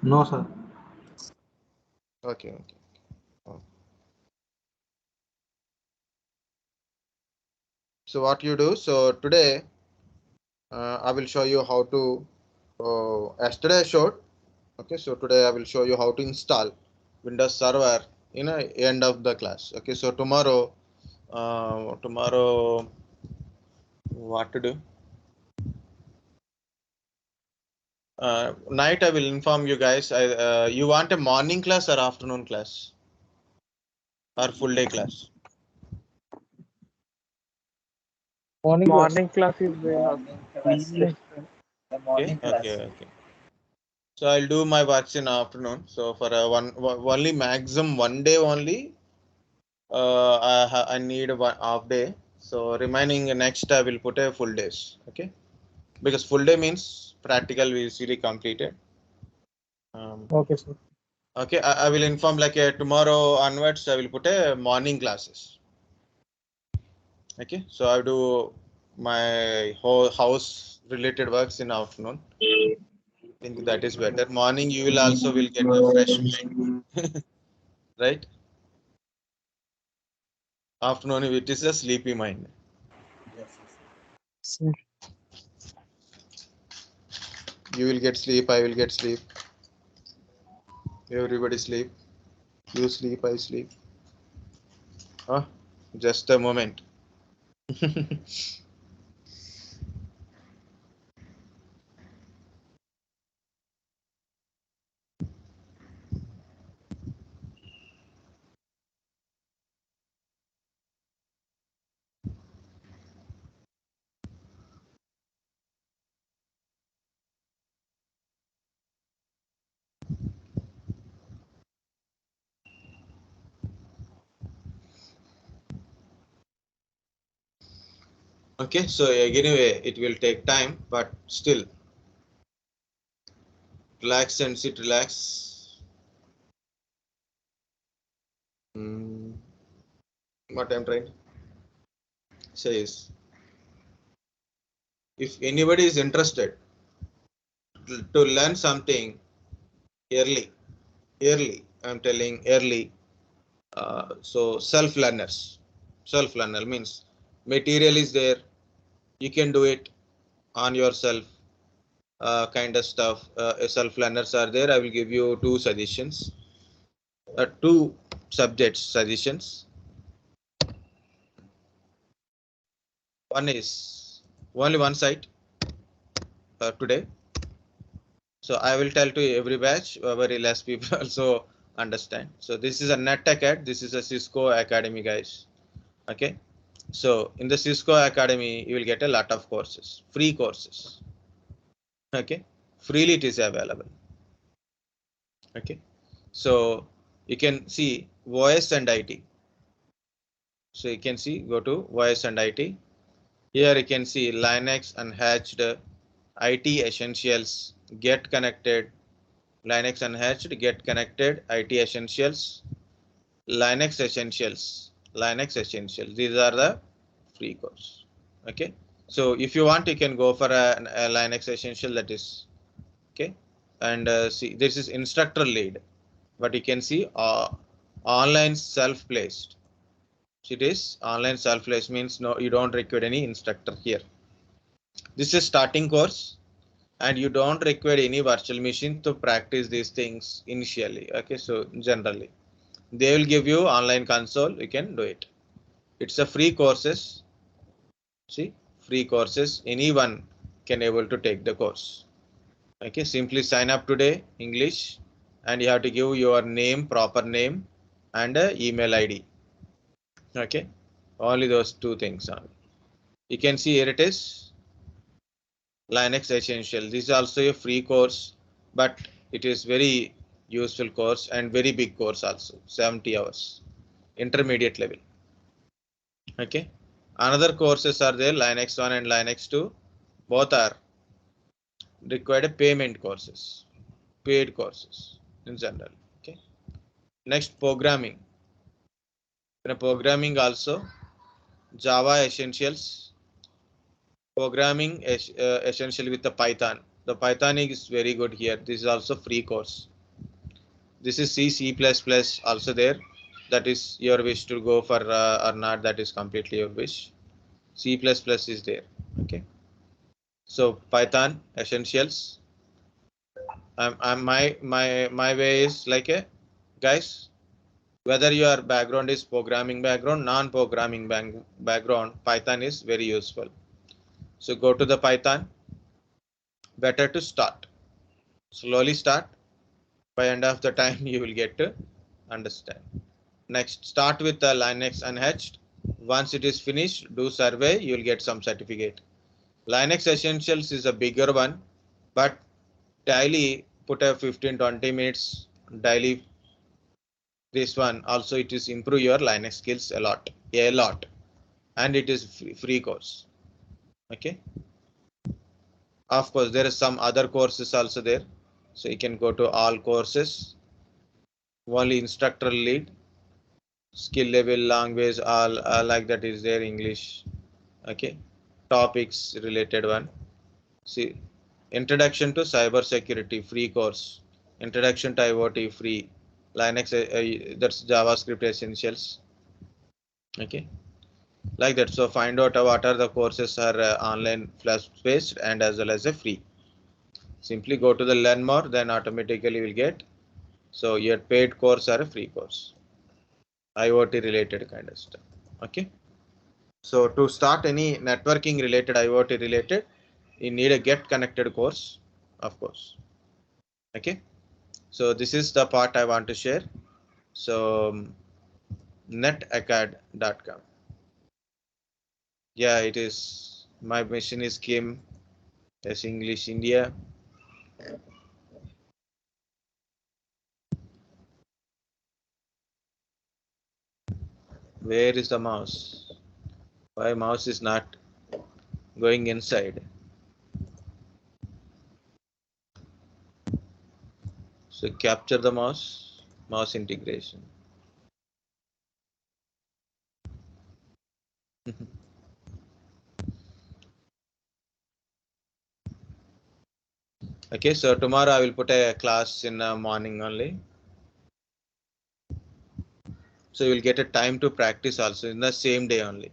No, sir. Okay. So what you do? So today I will show you how to. Yesterday I showed. Okay, so today I will show you how to install Windows Server in the end of the class. Okay, so tomorrow what to do? Night I will inform you guys. You want a morning class or afternoon class or full day class? Morning class is Evening. Okay. So I'll do my works in afternoon. So for only maximum 1 day only, I need one half day. So remaining next I will put a full days. Okay, because full day means practical will easily completed. okay, sir. Okay, I will inform like tomorrow onwards I will put a morning classes. Okay, so I do my whole house related works in afternoon. think that is better. Morning you will also will get a fresh mind. Right? Afternoon it is a sleepy mind. Sir. You will get sleep, I will get sleep. Everybody sleep. You sleep, I sleep. Huh? Just a moment. Okay, so anyway, it will take time, but still relax and sit, relax. What I'm trying to say is, if anybody is interested to learn something early, I'm telling early. So self-learner means material is there. You can do it on yourself. Kind of stuff. Self-learners are there. I will give you two suggestions. Two subjects suggestions. One is only one site today. So I will tell to every batch, very less people also understand. So this is a NetAcad. This is a Cisco Academy, guys. Okay. So in the Cisco Academy, you will get a lot of courses, free courses. Okay. Freely it is available. Okay. So you can see voice and IT. So you can see, go to voice and IT. Here you can see Linux unhatched, IT essentials, get connected, Linux unhatched, get connected, IT essentials, Linux essentials, Linux essentials. These are the free course. Okay. So if you want, you can go for a Linux essential, that is okay. And see, this is instructor lead, but you can see online self-placed. It is online self-placed means no, you don't require any instructor here. This is starting course, and you don't require any virtual machine to practice these things initially. Okay, so generally they will give you online console, you can do it. It's a free courses. See, free courses, anyone can able to take the course. Okay, simply sign up today, English, and you have to give your name, proper name, and email ID. Okay, only those two things only. You can see here it is Linux Essential. This is also a free course, but it is very useful course and very big course also, 70 hours, intermediate level. Okay, another courses are there, Linux 1 and Linux 2, both are required payment courses, paid courses in general. Okay, next programming. In programming also, Java Essentials, programming essential with the Python. The Python is very good here. This is also free course. This is C++ also there. That is your wish to go for or not. That is completely your wish. C++ is there. Okay. So Python essentials. My way is like a guys. Whether your background is programming background, non-programming background, Python is very useful. So go to the Python. Better to start. Slowly start. By end of the time you will get to understand. Next, start with the Linux unhatched. Once it is finished, do survey, you will get some certificate. Linux Essentials is a bigger one, but daily put a 15-20 minutes daily. This one also it is improve your Linux skills a lot, and it is free course. Okay. Of course, there is some other courses also there, so you can go to all courses. Only instructor lead. Skill level, language, all like that is there, English. Okay, topics related one. See, Introduction to Cyber Security, free course. Introduction to IoT, free. Linux, that's JavaScript Essentials. Okay, like that. So find out what are the courses are online flash based and as well as a free. Simply go to the learn more, then automatically will get. So your paid course or a free course, IoT related kind of stuff. Okay. So to start any networking related, IoT related, you need a get connected course, of course. Okay. So this is the part I want to share. So netacad.com. Yeah, it is. My mission is Kim. Yes, English India. Where is the mouse? Why mouse is not going inside? So capture the mouse integration. Okay, so tomorrow I will put a class in the morning only. So you will get a time to practice also in the same day only.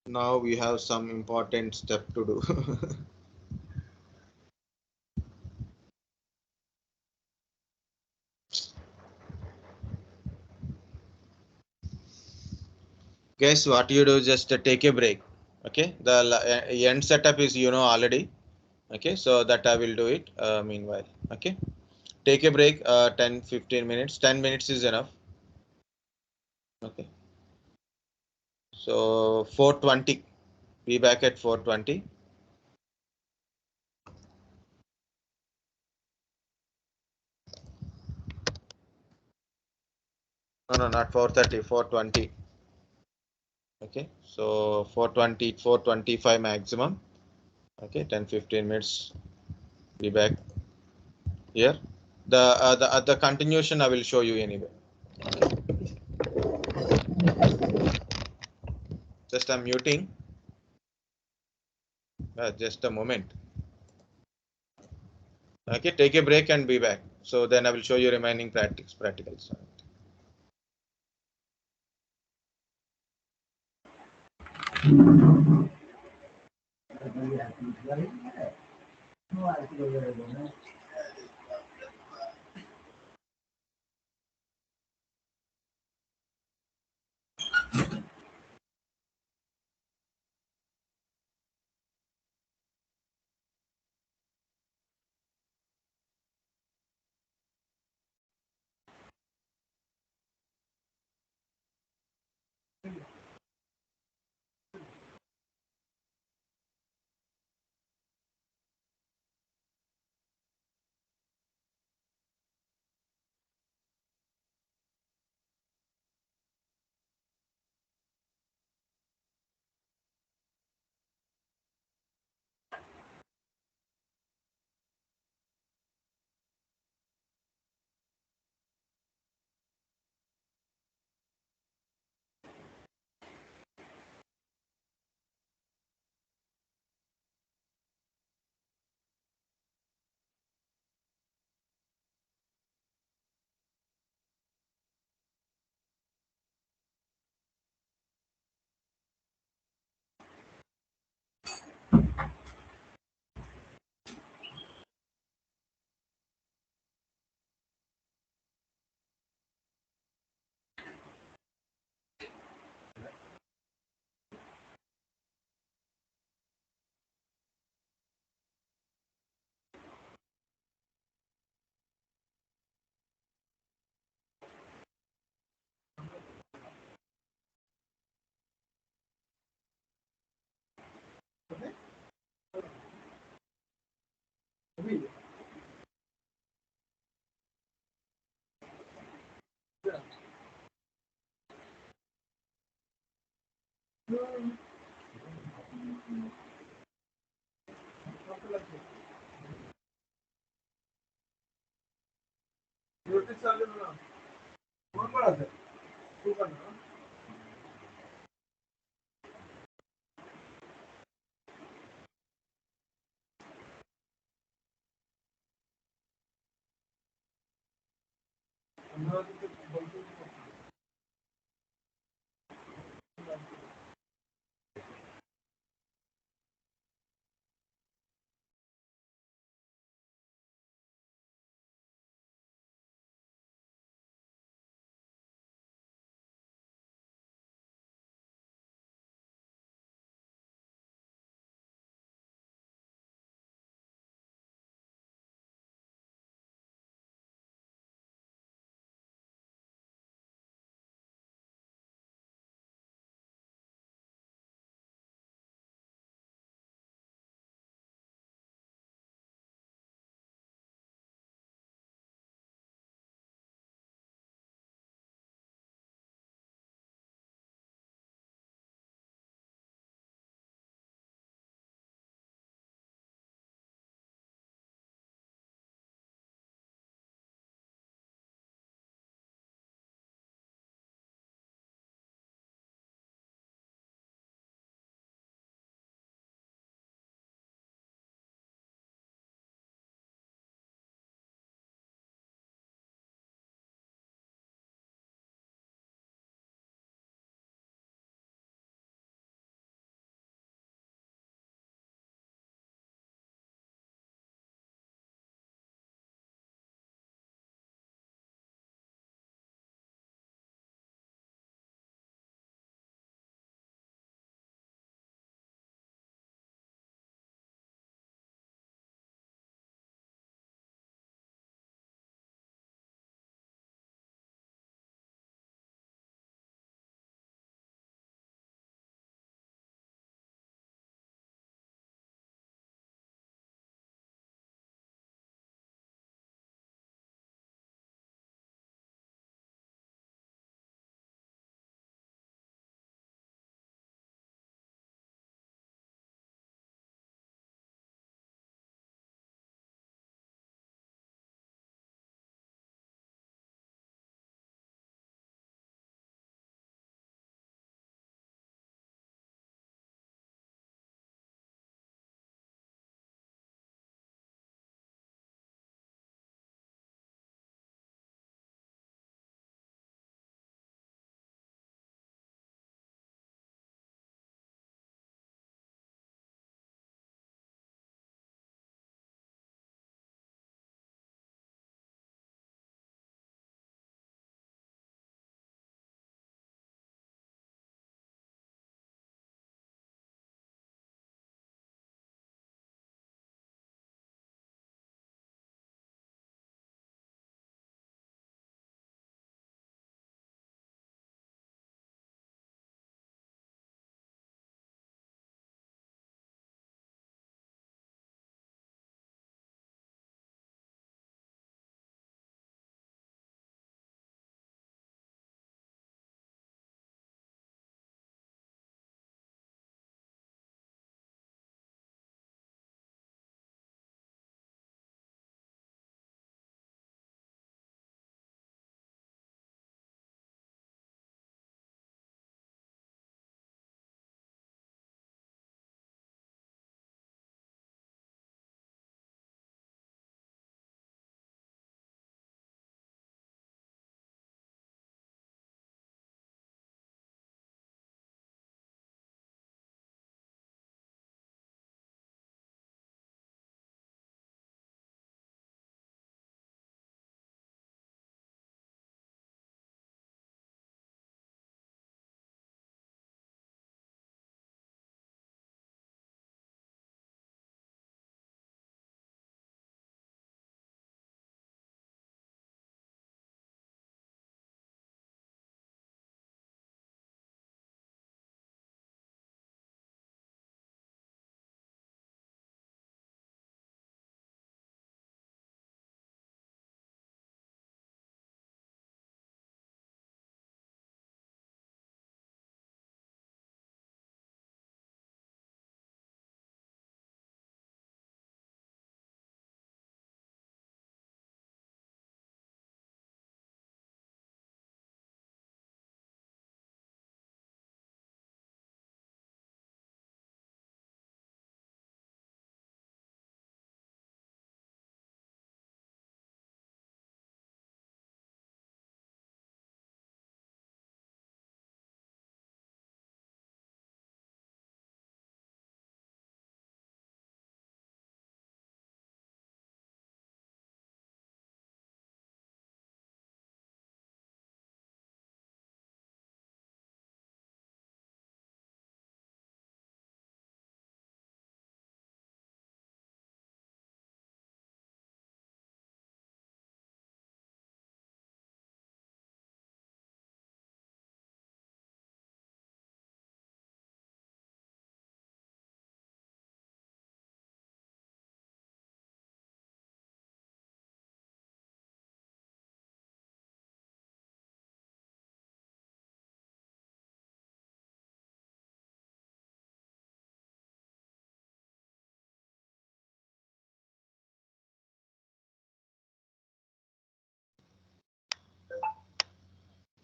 Now we have some important step to do. Guys, what you do, just take a break. Okay, the end setup is already. Okay, so that I will do it meanwhile. Okay, take a break 10-15 minutes. 10 minutes is enough. Okay, so 4:20, be back at 4:20. No, not 4:30, 4:20. Okay, so 4:20, 4:25 maximum. Okay, 10-15 minutes, be back here. The continuation I will show you anyway. Just I'm muting. Just a moment. Okay, take a break and be back. So then I will show you remaining practicals.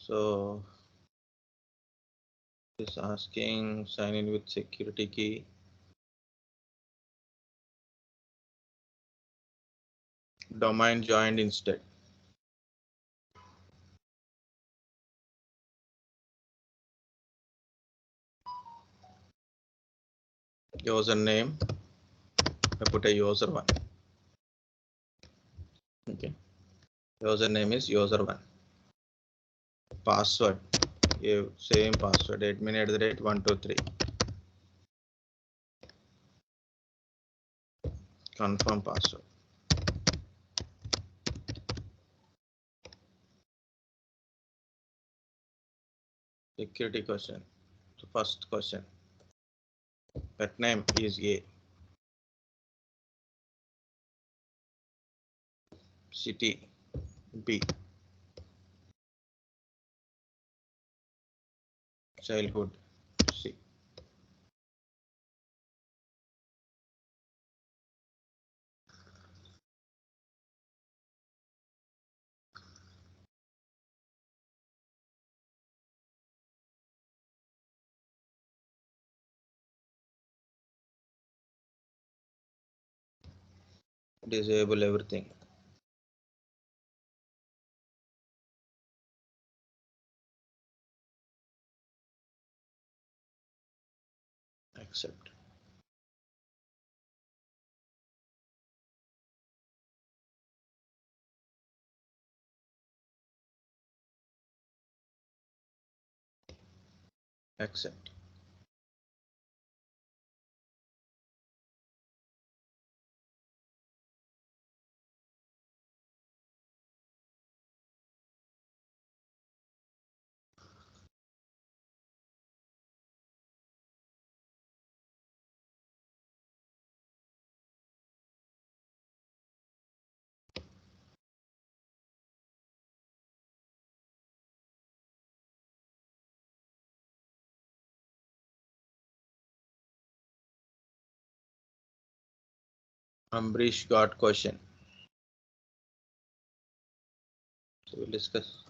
So it's asking sign in with security key. Domain joined instead. Username, I put a user one. Okay, username is user one. Password, same password, admin@123. Confirm password. Security question. The first question. Pet name is A. City B. Childhood C. Disable everything. Accept. Accept. Ambrish got question. So we'll discuss.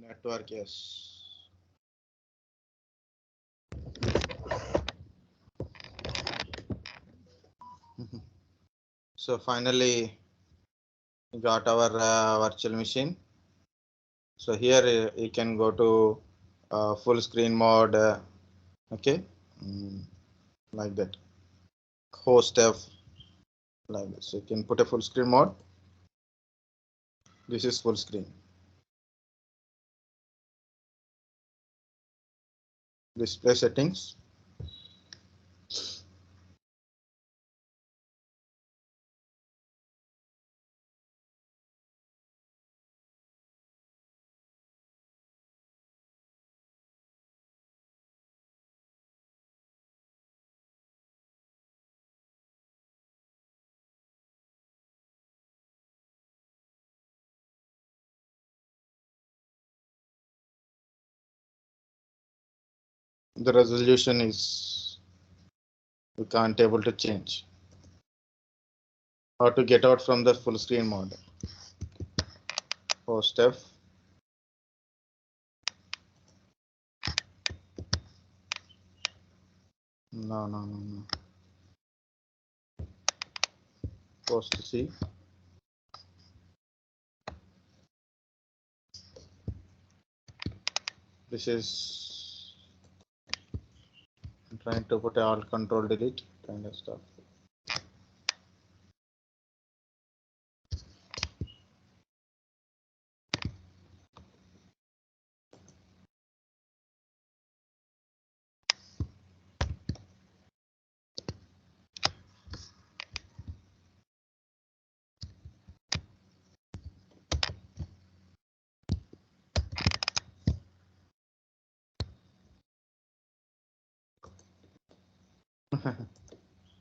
Network, yes. So finally, we got our virtual machine. So here you can go to full screen mode. Okay, like that. Host F, like this. So you can put a full screen mode. This is full screen. Display settings. The resolution is we can't able to change. How to get out from the full screen mode? Host F. No. Host C. This is I'm trying to put alt control delete kind of stuff.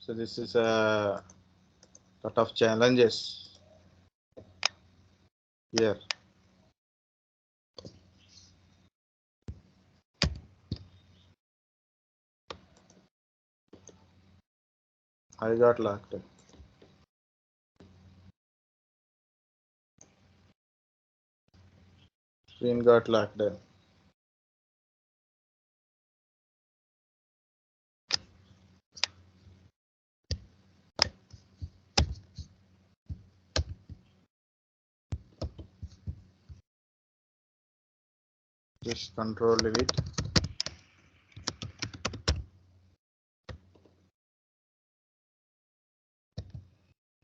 So this is a lot of challenges here. I got locked. Screen got locked. Just control delete.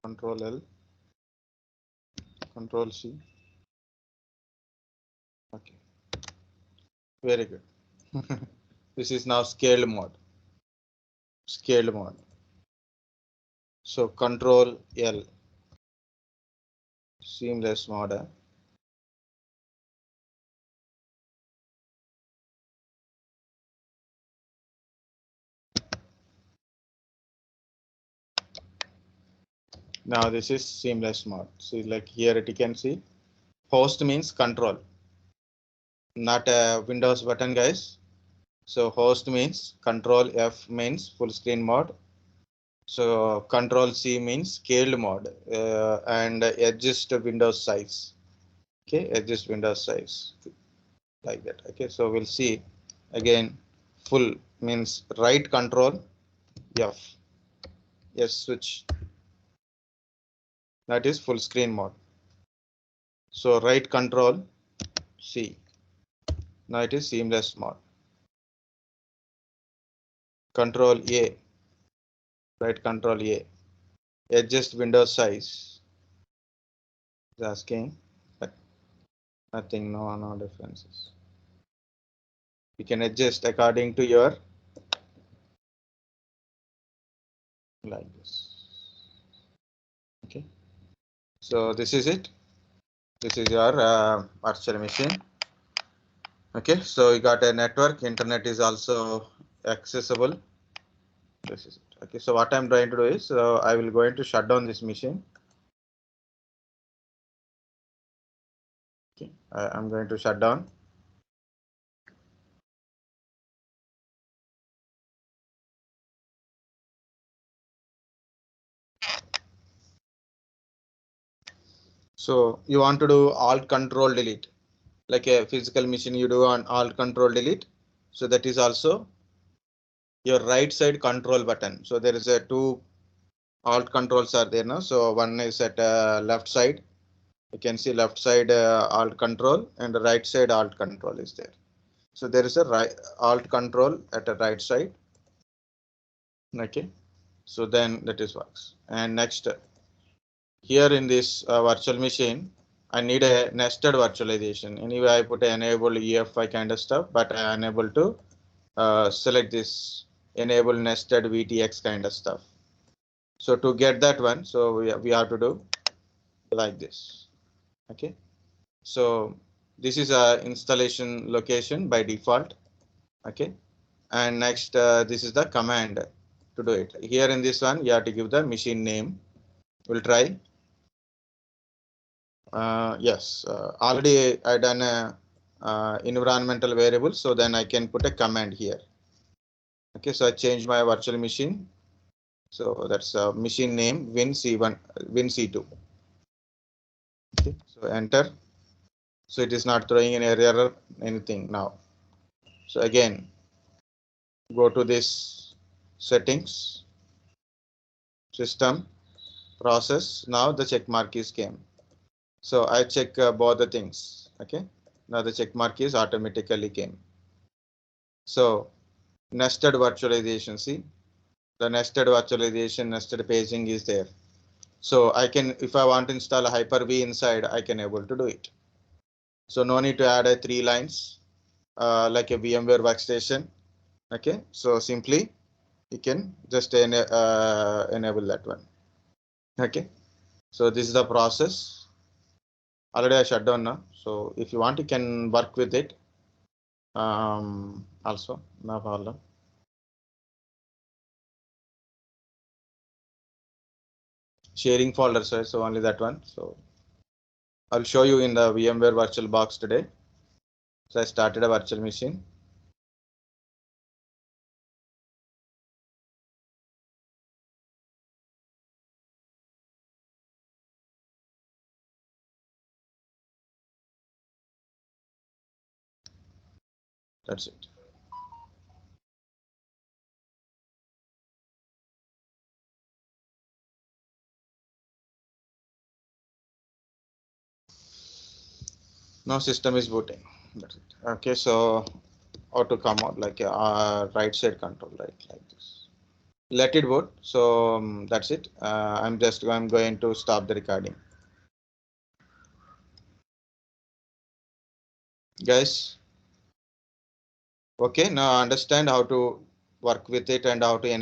Control L. Control C. Okay. Very good. This is now scaled mode. Scaled mode. So control L. Seamless mode. Now this is seamless mode. See, like here you can see host means control, not a Windows button, guys. So host means control F means full screen mode. So control C means scaled mode and adjust Windows size. Okay, adjust Windows size like that. Okay, so we'll see again. Full means right control F. Yes, switch. That is full screen mode. So right control C. Now it is seamless mode. Control A. Right control A. Adjust window size. Is asking, but nothing, no differences. You can adjust according to your like this. Okay. So this is it. This is your virtual machine. Okay. So you got a network. Internet is also accessible. This is it. Okay. So what I'm trying to do is I will going to shut down this machine. Okay. I'm going to shut down. So you want to do alt control delete. like a physical machine, you do on Alt Control Delete. So that is also your right side control button. So there is a two Alt controls are there now. So one is at left side. You can see left side Alt control and the right side Alt control is there. So there is a right Alt control at the right side. Okay. So then that is works. And next here in this virtual machine, I need a nested virtualization. Anyway, I put enable EFI kind of stuff, but I am unable to select this enable nested VTX kind of stuff. So to get that one, so we have to do like this. Okay. So this is a installation location by default. Okay. And next, this is the command to do it. Here in this one, you have to give the machine name. We'll try. Yes, already I done a environmental variable, so then I can put a command here. Okay, so I changed my virtual machine. So that's a machine name win_c1 win_c2. Okay, so enter. So it is not throwing an error or anything now. So again, go to this settings, system, process. Now the check mark is came. So I check both the things. Okay, now the check mark is automatically came. So nested virtualization, see the nested virtualization, nested paging is there. So I can, if I want to install a Hyper-V inside, I can able to do it. So no need to add a 3 lines like a VMware workstation. Okay, so simply you can just enable that one. Okay, so this is the process. Already I shut down now. So if you want, you can work with it. Also, no problem. Sharing folders, right? So only that one. So I'll show you in the VMware VirtualBox today. So I started a virtual machine. That's it. Now system is booting. That's it. Okay, so how to come out like a right side control, right, like this. Let it boot. So that's it. I'm going to stop the recording. Guys, okay, now understand how to work with it and how to enable